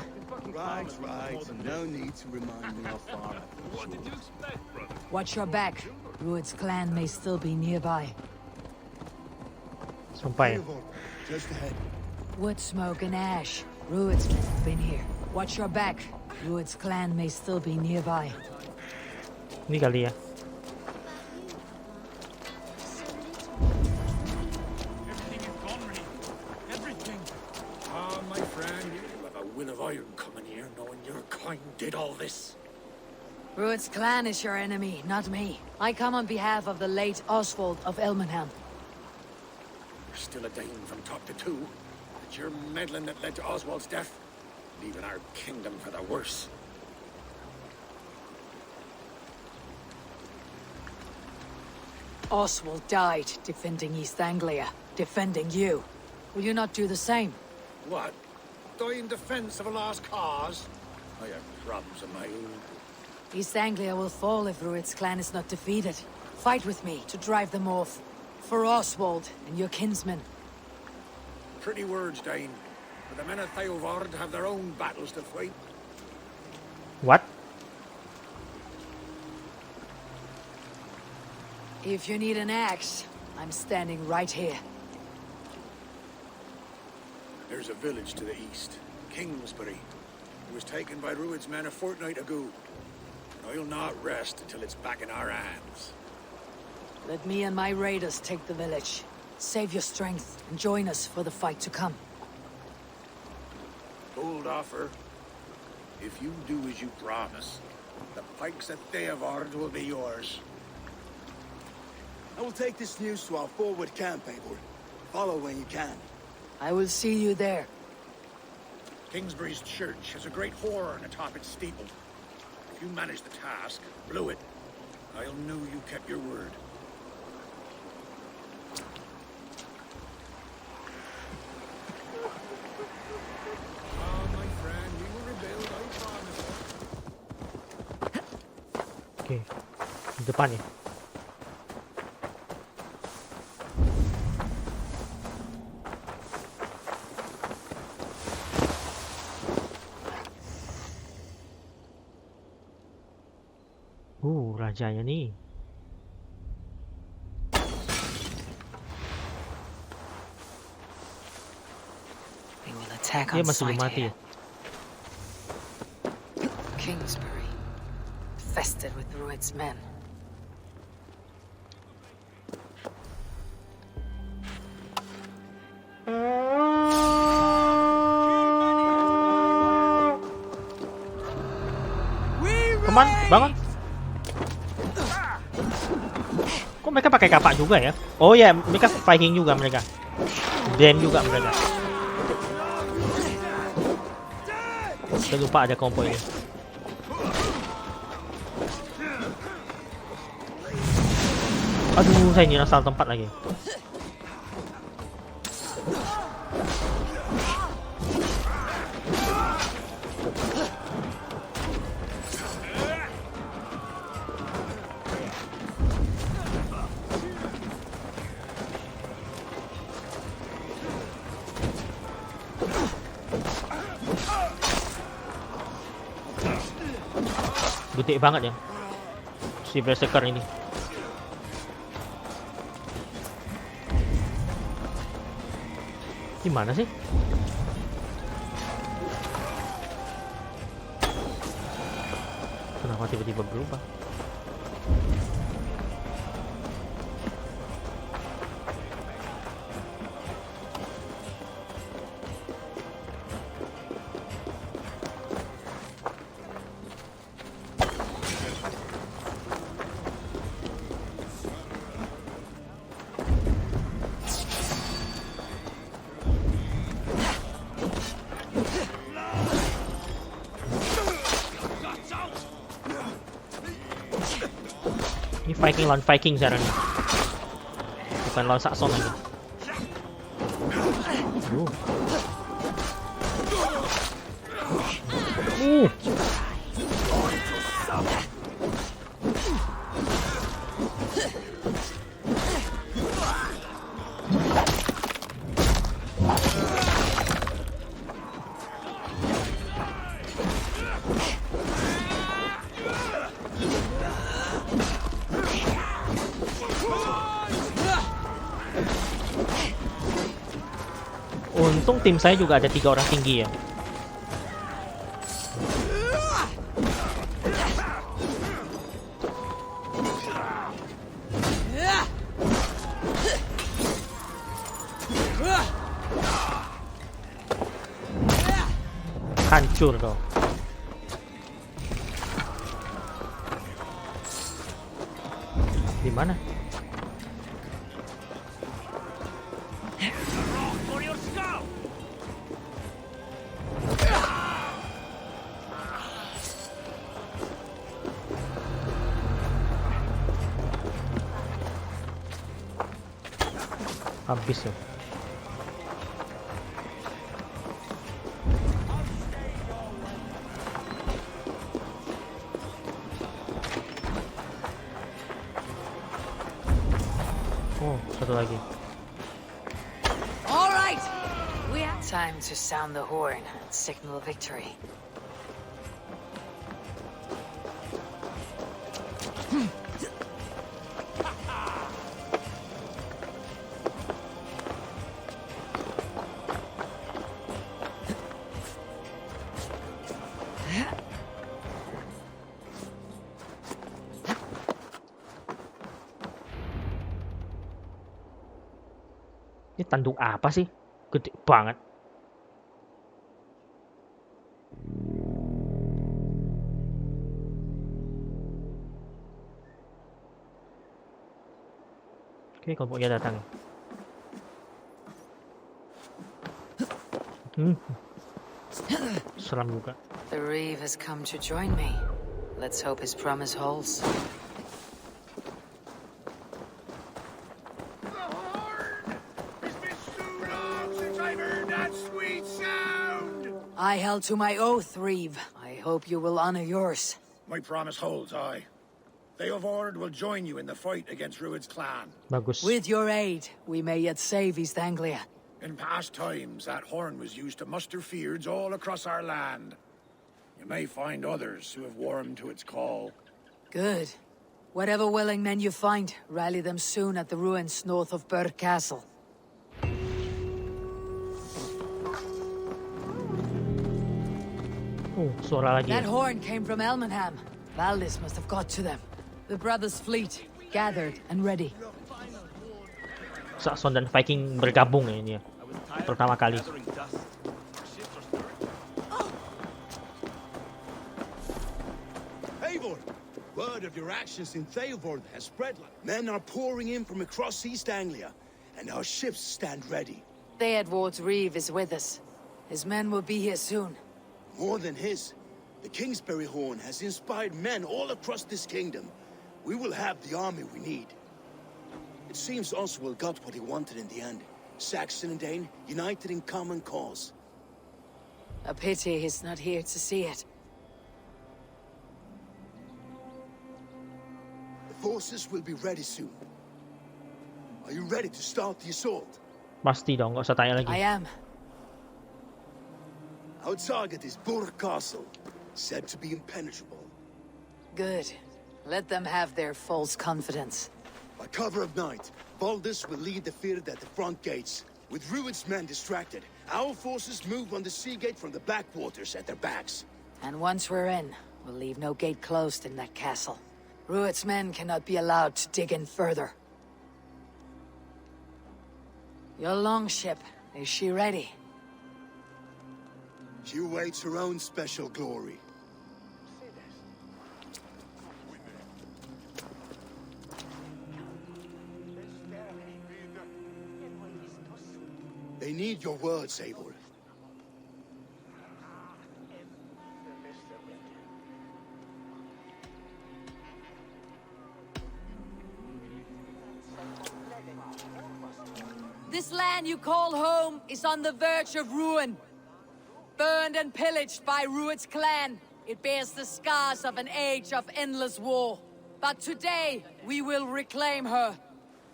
S6: Right. No need to remind me how far.
S12: What did you expect, brother?
S1: Watch your back. Rued's clan may still be nearby.
S3: Sumpah ya.
S6: Just ahead.
S1: Wood smoke and ash. Rued's men have been here. Watch your back. Rued's clan may still be nearby.
S3: Ini kali ya.
S11: Everything is gone, Ray. Everything.
S8: Ah, my friend, you have a will of iron coming here, knowing your kind did all this.
S1: Rued's clan is your enemy, not me. I come on behalf of the late Oswald of Elmenham.
S8: You're still a Dane from top to two. It's your meddling that led to Oswald's death, leaving our kingdom for the worse.
S1: Oswald died defending East Anglia, defending you. Will you not do the same?
S8: What? Die in defense of a lost cause? I have problems of my own.
S1: East Anglia will fall if Rued's clan is not defeated. Fight with me to drive them off. For Oswald and your kinsmen.
S8: Pretty words, Dane. But the men of Theovard have their own battles to fight.
S3: What?
S1: If you need an axe, I'm standing right here.
S8: There's a village to the east, Kingsbury. It was taken by Rued's men a fortnight ago. And I'll not rest until it's back in our hands.
S1: Let me and my raiders take the village. Save your strength and join us for the fight to come.
S8: Bold offer. If you do as you promise, the pikes at Theovard will be yours.
S6: I will take this news to our forward camp, Eivor. Follow when you can.
S1: I will see you there.
S8: Kingsbury's church has a great horn atop its steeple. If you manage the task, blew it, I'll know you kept your word. Ah, my friend, we will rebuild, I promise.
S3: Oke. Di depan ya. Rajanya nih.
S1: They will attack
S3: Dia
S1: on
S3: masih belum
S1: sight
S3: mati ya.
S1: here. Kingsbury, infested with Rued's men.
S3: Teman, bangun. Kok mereka pakai kapak juga ya? Oh ya, mereka Viking juga mereka. Dane juga mereka. Saya lupa ada kompo ini. Aduh, saya nyerang salah tempat lagi. Gede banget ya si berserker ini. Gimana sih? Kenapa tiba-tiba berubah? Ini Viking lawan Viking sekarang nih. Bukan lawan Saxon lagi. Untung tim saya juga ada 3 orang tinggi ya. Hancur kau. Di mana? Habis ya. Oh, satu lagi.
S1: All right, we have time to sound the horn and signal victory.
S3: Ini tanduk apa sih? Gede banget. Oke, kelompoknya datang. Seram juga.
S1: The Reeve has come to join me. Let's hope his promise holds. I held to my oath, Reeve. I hope you will honor yours.
S8: My promise holds, aye. They of Ord will join you in the fight against Rued's clan.
S3: Bagus.
S1: With your aid, we may yet save East Anglia.
S8: In past times, that horn was used to muster fyrds all across our land. You may find others who have warmed to its call.
S1: Good. Whatever willing men you find, rally them soon at the ruins north of Burr Castle.
S3: Suara lagi.
S1: That horn came from Elmenham. Valdis must have got to them. The brothers' fleet, gathered and ready.
S3: Saxon dan Viking bergabung ya ini ya. Pertama kali.
S6: Eivor, word of your actions in Theilvord has spread. Men are pouring in from across East Anglia, and our ships stand ready.
S1: Theodward's Reeve is with us. His men will be here soon.
S6: More than his. The Kingsbury horn has inspired men all across this kingdom. We will have the army we need. It seems Oswald got what he wanted in the end. Saxon and Dane united in common cause.
S1: A pity he's not here to see it.
S6: The forces will be ready soon. Are you ready to start the assault?
S3: Pasti dong, nggak usah tanya lagi.
S1: I am.
S6: Our target is Burr Castle, said to be impenetrable.
S1: Good. Let them have their false confidence.
S6: By cover of night, Valdis will lead the fyrd at the front gates. With Rued's men distracted, our forces move on the sea gate from the backwaters at their backs.
S1: And once we're in, we'll leave no gate closed in that castle. Rued's men cannot be allowed to dig in further. Your longship, is she ready?
S6: She awaits her own special glory. They need your words, Eivor.
S1: This land you call home is on the verge of ruin. Burned and pillaged by Rued's clan, it bears the scars of an age of endless war. But today, we will reclaim her.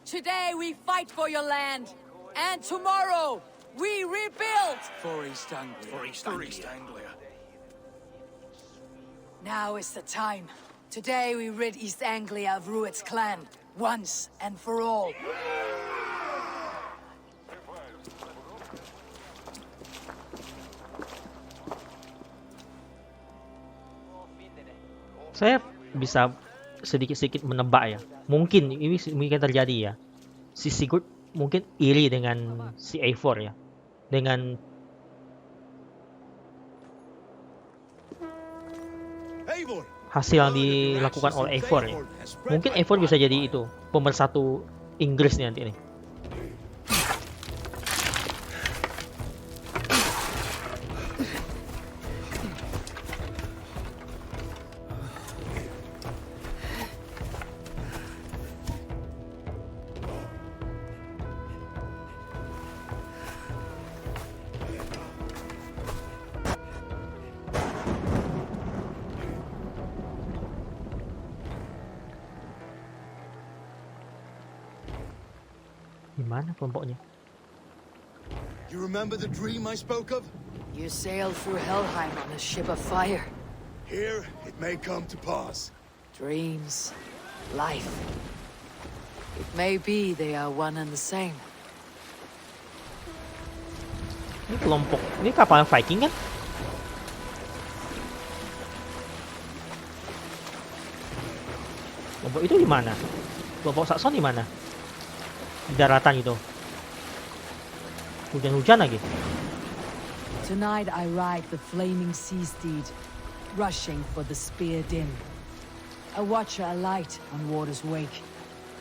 S1: Today, we fight for your land. And tomorrow, we rebuild!
S13: For East Anglia.
S8: For East Anglia.
S1: Now is the time. Today, we rid East Anglia of Rued's clan, once and for all.
S3: Saya bisa sedikit-sedikit menebak ya. Mungkin ini mungkin terjadi ya. Si Sigurd mungkin iri dengan si Eivor ya. Dengan hasil yang dilakukan oleh Eivor ya. Mungkin Eivor bisa jadi itu pemersatu Inggris nih nanti nih. Gimana kelompoknya?
S6: You remember the dream I spoke of?
S1: You sailed through Helheim on a ship of fire.
S6: Here, it may come to pass.
S1: Dreams, life. It may be they are one and the same.
S3: Ini kelompok, ini kapal Viking kan? Kelompok itu di mana? Kelompok Saxon di mana? Di daratan gitu. Hujan-hujan lagi.
S1: Tonight I ride the flaming sea steed, rushing for the spear din. A watcher alight on water's wake.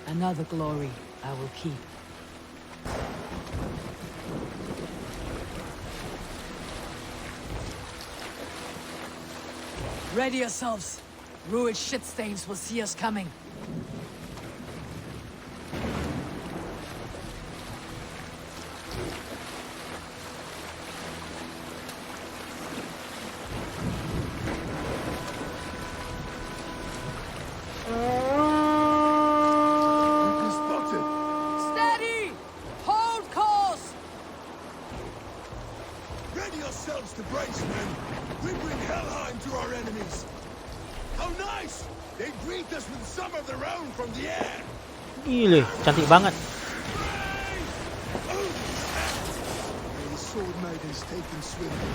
S1: Another glory I will keep. Ready yourselves. Ruined shit stains will see us coming.
S5: Steady! Hold course!
S6: Ready yourselves to brace, men. We bring Helheim to our enemies. How nice! They greet us with some of their own from the air.
S3: Gile, cantik banget.
S6: The sword maidens taken swimming.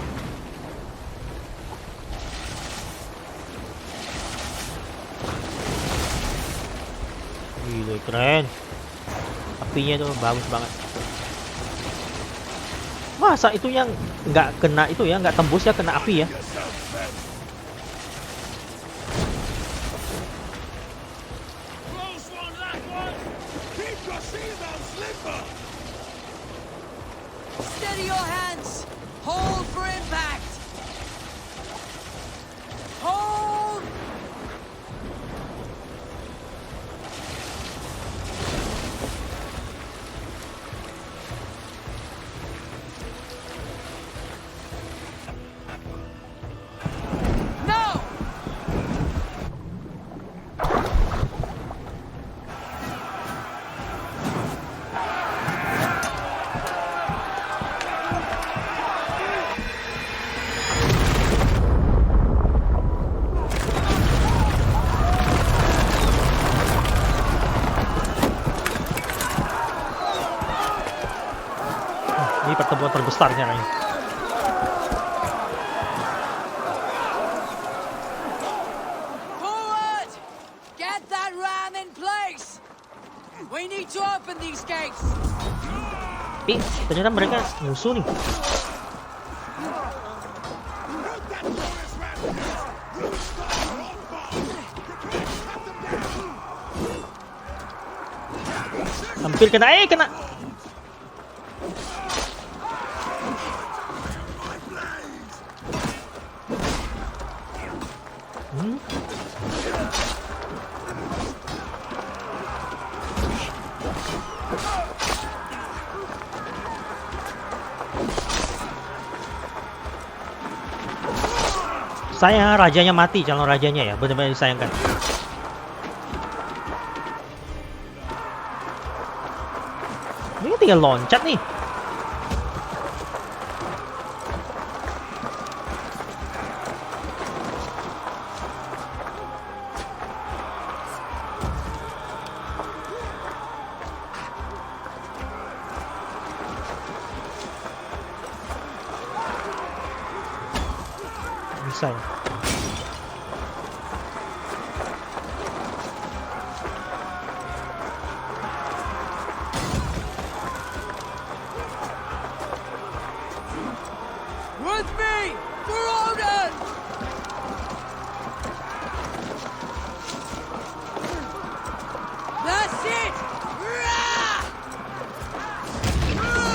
S3: Gile, keren. Apinya tuh bagus banget. Masa itu yang nggak kena itu ya, nggak tembus ya, kena api ya?
S5: Steady your hands! Hold for impact! Hold! No!
S3: Ini pertemuan terbesarnya kayaknya.
S5: Forward! Get that ram in place! We need to open these gates!
S3: Tapi ternyata mereka musuh nih. Hampir kena, kena. Sayang rajanya mati, calon rajanya ya, benar-benar disayangkan. Ini tinggal loncat nih. Bisa ya.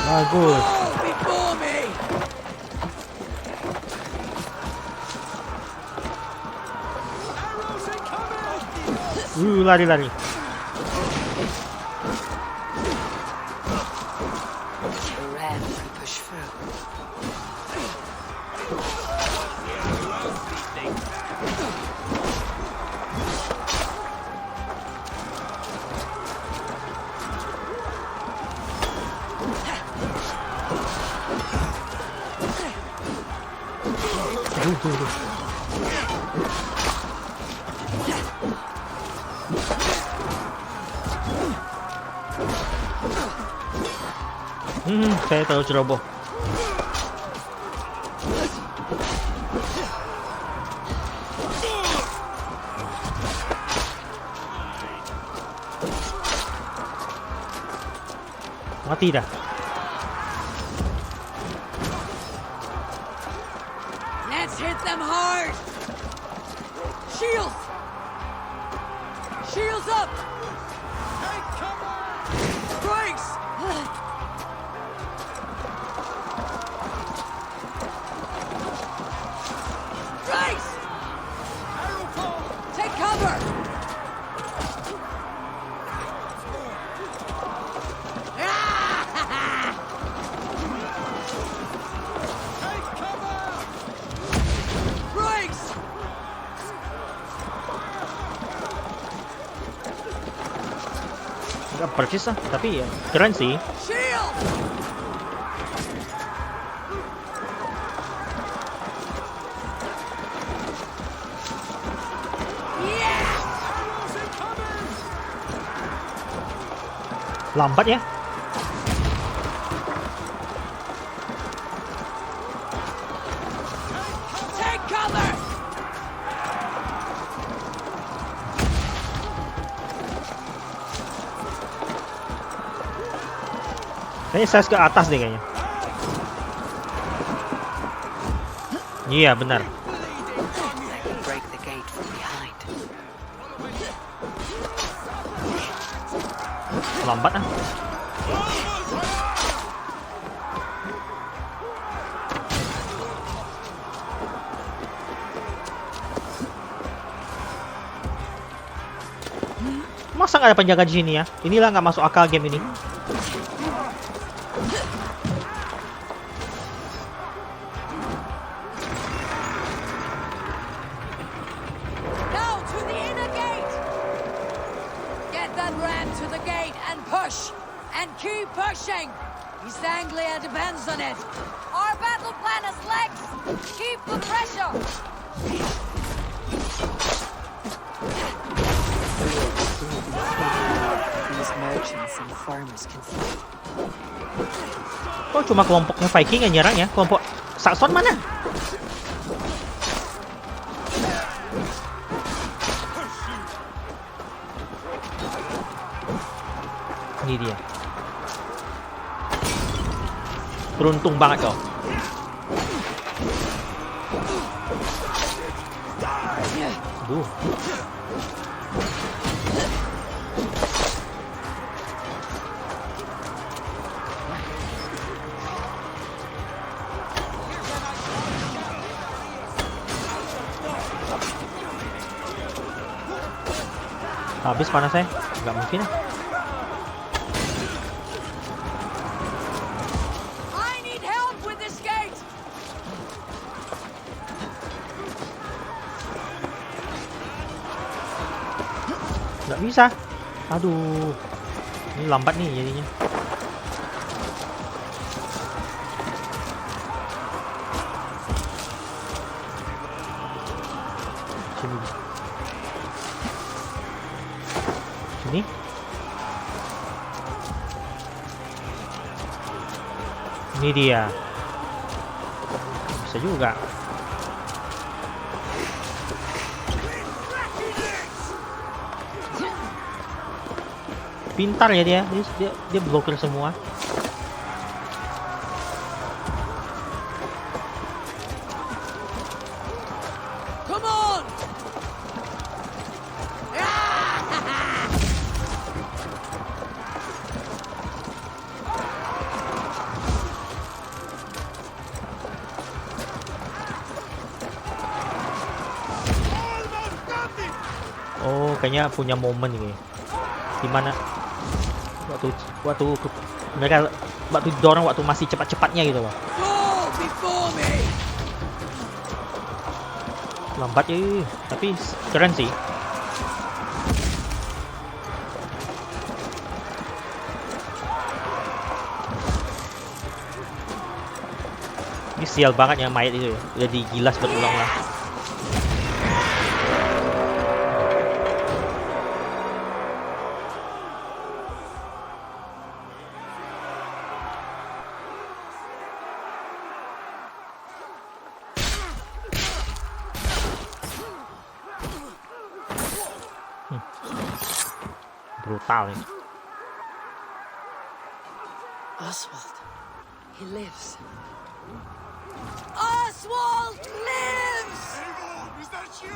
S3: Bagus.
S12: Before me!
S3: Lari.
S1: The ram will push through.
S3: Saya terlalu ceroboh. Mati dah.
S12: Let's hit them hard! Shields! Shields up! Take cover! Brakes! Brakes! Take cover! Brakes!
S3: Nggak persis lah, tapi ya keren sih.
S12: Shield!
S3: Lambat ya.
S12: Take cover!
S3: Kayaknya saya ke atas deh kayaknya. Iya benar.
S1: Break the gate from behind.
S3: Lambat ah. Masa nggak ada penjaga di sini ya? Inilah nggak masuk akal game ini.
S12: Now to the inner gate! Get that ram to the gate and push! And keep pushing! East Anglia depends on it! Our battle plan has legs! Keep the pressure!
S1: These merchants and farmers can flee.
S3: Kok cuma kelompoknya Viking yang nyerang ya? Kelompok Saxon mana? Ini dia. Beruntung banget kau. Aduh. Habis panasnya? Nggak mungkin.
S12: I need help with this gate!
S3: Nggak bisa. Aduh. Ini lambat nih jadinya. Sini. Sini. Ini dia. Bisa juga. Pintar ya dia blokir semua.
S12: Come on!
S3: kayaknya punya momen ini, dimana waktu mereka waktu dorong waktu masih cepat-cepatnya gitu loh. Lambat ya, tapi keren sih. Ini sial banget ya mayat itu ya, udah digilas berulang lah. Brutal nih.
S1: Oswald, he lives.
S12: Oswald lives!
S8: Eivor, is that you?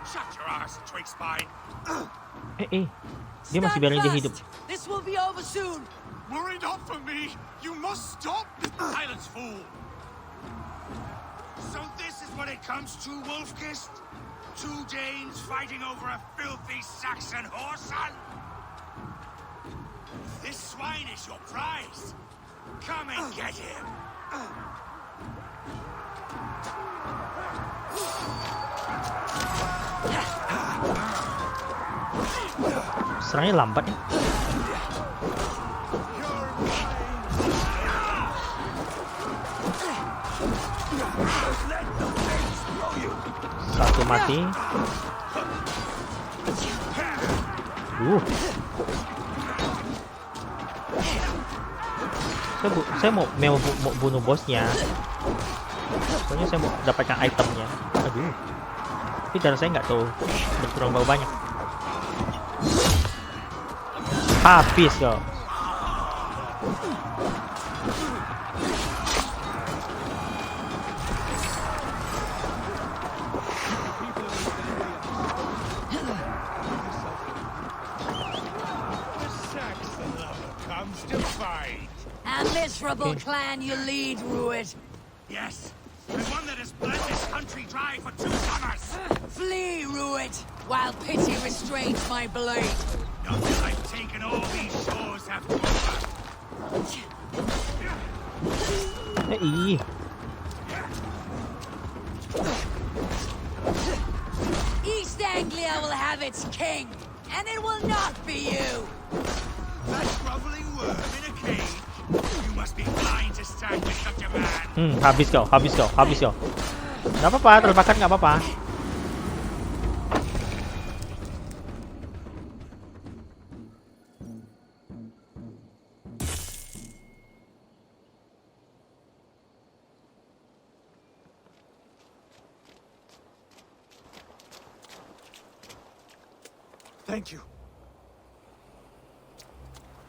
S8: Shut your ass, twig spine.
S3: Dia masih biarin dia hidup.
S12: This will be over soon.
S8: Worry not for me. You must stop. Silence, fool. So this is what it comes to, Wolfkist? 2 Danes fighting over a filthy Saxon whoreson? This swine is your prize. Come and get him.
S3: Serangnya lambat ya. Satu mati. Saya mau bunuh bosnya. Pokoknya saya mau dapatkan itemnya. Aduh. Tapi darah saya nggak tahu berkurang berapa banyak. Habis kok.
S12: A miserable clan you lead, Rued.
S8: Yes, the one that has bled this country dry for 2 summers.
S12: Flee, Rued, while pity restrains my blade.
S8: Not till I've taken all these shores have to offer.
S12: East Anglia will have its king, and it will not be you.
S8: That groveling worm in a cage. You must be blind to stand with such a man.
S3: Habis kau. Gak apa-apa, terbakat gak apa-apa.
S11: Thank you.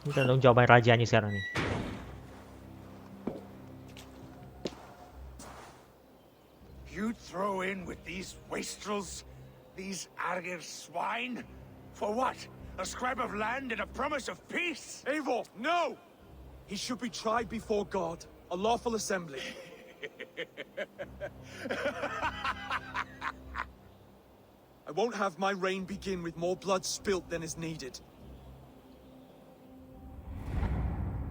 S3: Ini tanggung jawab rajanya sekarang nih.
S8: You throw in with these wastrels, these arger swine? For what? A scrap of land and a promise of peace?
S9: Eivor, no! He should be tried before God, a lawful assembly. I won't have my reign begin with more blood spilt than is needed.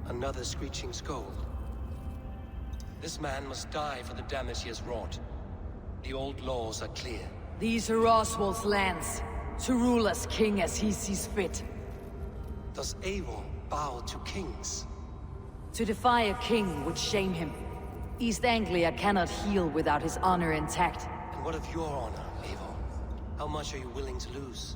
S14: Another screeching scold. This man must die for the damage he has wrought. The old laws are clear.
S1: These are Oswald's lands, to rule as king as he sees fit.
S14: Does Eivor bow to kings?
S1: To defy a king would shame him. East Anglia cannot heal without his honor intact.
S14: And what of your honor, Eivor? How much are you willing to lose?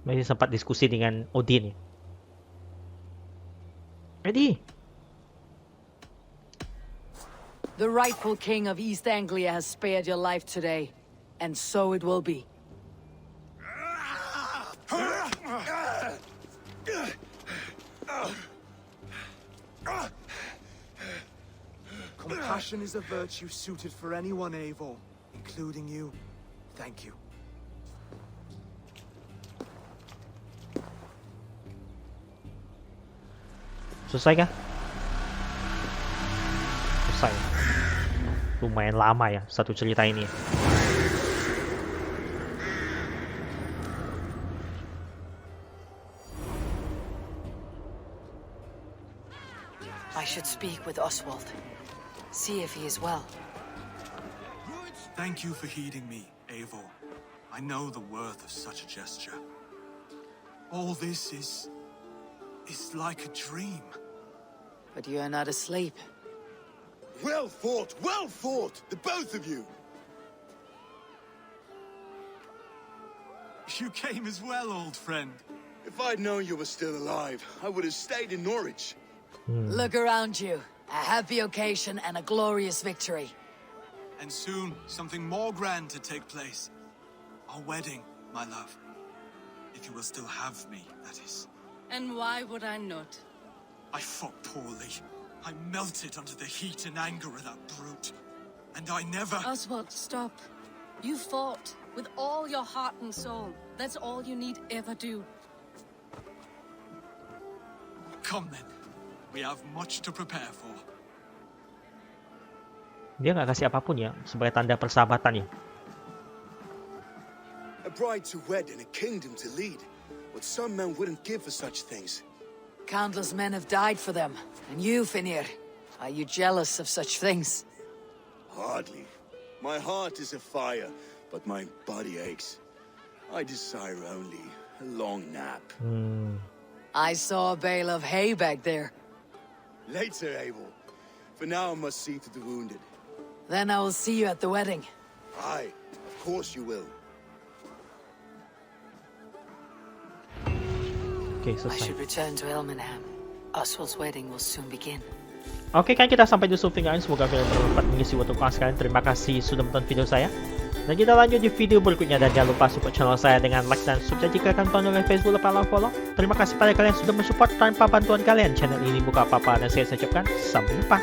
S3: Masih sempat diskusi dengan Odin. Ready?
S1: The rightful king of East Anglia has spared your life today, and so it will be.
S9: Compassion is a virtue suited for anyone, Eivor, including you. Thank you.
S3: Selesai kah? Selesai. Lumayan lama ya satu cerita ini.
S1: I should speak with Oswald. See if he is well.
S11: Thank you for heeding me, Eivor. I know the worth of such a gesture. All this is like a dream.
S1: But you are not asleep.
S6: Well fought, the both of you.
S11: You came as well, old friend.
S6: If I'd known you were still alive, I would have stayed in Norwich.
S1: Look around you. A happy occasion and a glorious victory.
S11: And soon, something more grand to take place. Our wedding, my love. If you will still have me, that is.
S5: And why would I not?
S11: I fought poorly. I melted under the heat and anger of that brute. And I never...
S5: Oswald, stop. You fought with all your heart and soul. That's all you need ever do.
S11: Come then. We have much to prepare for.
S3: Dia nggak kasih apapun ya sebagai tanda persahabatan ya.
S6: A bride to wed and a kingdom to lead. What some men wouldn't give for such things.
S1: Countless men have died for them. And you, Finir, are you jealous of such things?
S6: Hardly. My heart is afire, but my body aches. I desire only a long nap.
S1: I saw a bale of hay back there.
S6: Later, Abel. For now, I must see to the wounded.
S1: Then I will see you at the wedding.
S6: Aye, of course you will.
S3: Oke,
S1: I
S3: selesai.
S1: should return to Elmenham. Oswald's wedding will soon begin.
S3: Oke, kan kita sampai di Ferryangames. Semoga kalian bermanfaat mengisi waktu kalian. Terima kasih sudah menonton video saya. Dan kita lanjut di video berikutnya. Dan jangan lupa support channel saya dengan like dan subscribe jika kalian tonton oleh Facebook lupa follow. Terima kasih pada kalian sudah mensupport. Tanpa bantuan kalian, channel ini buka apa-apa. Dan saya ucapkan sampai jumpa.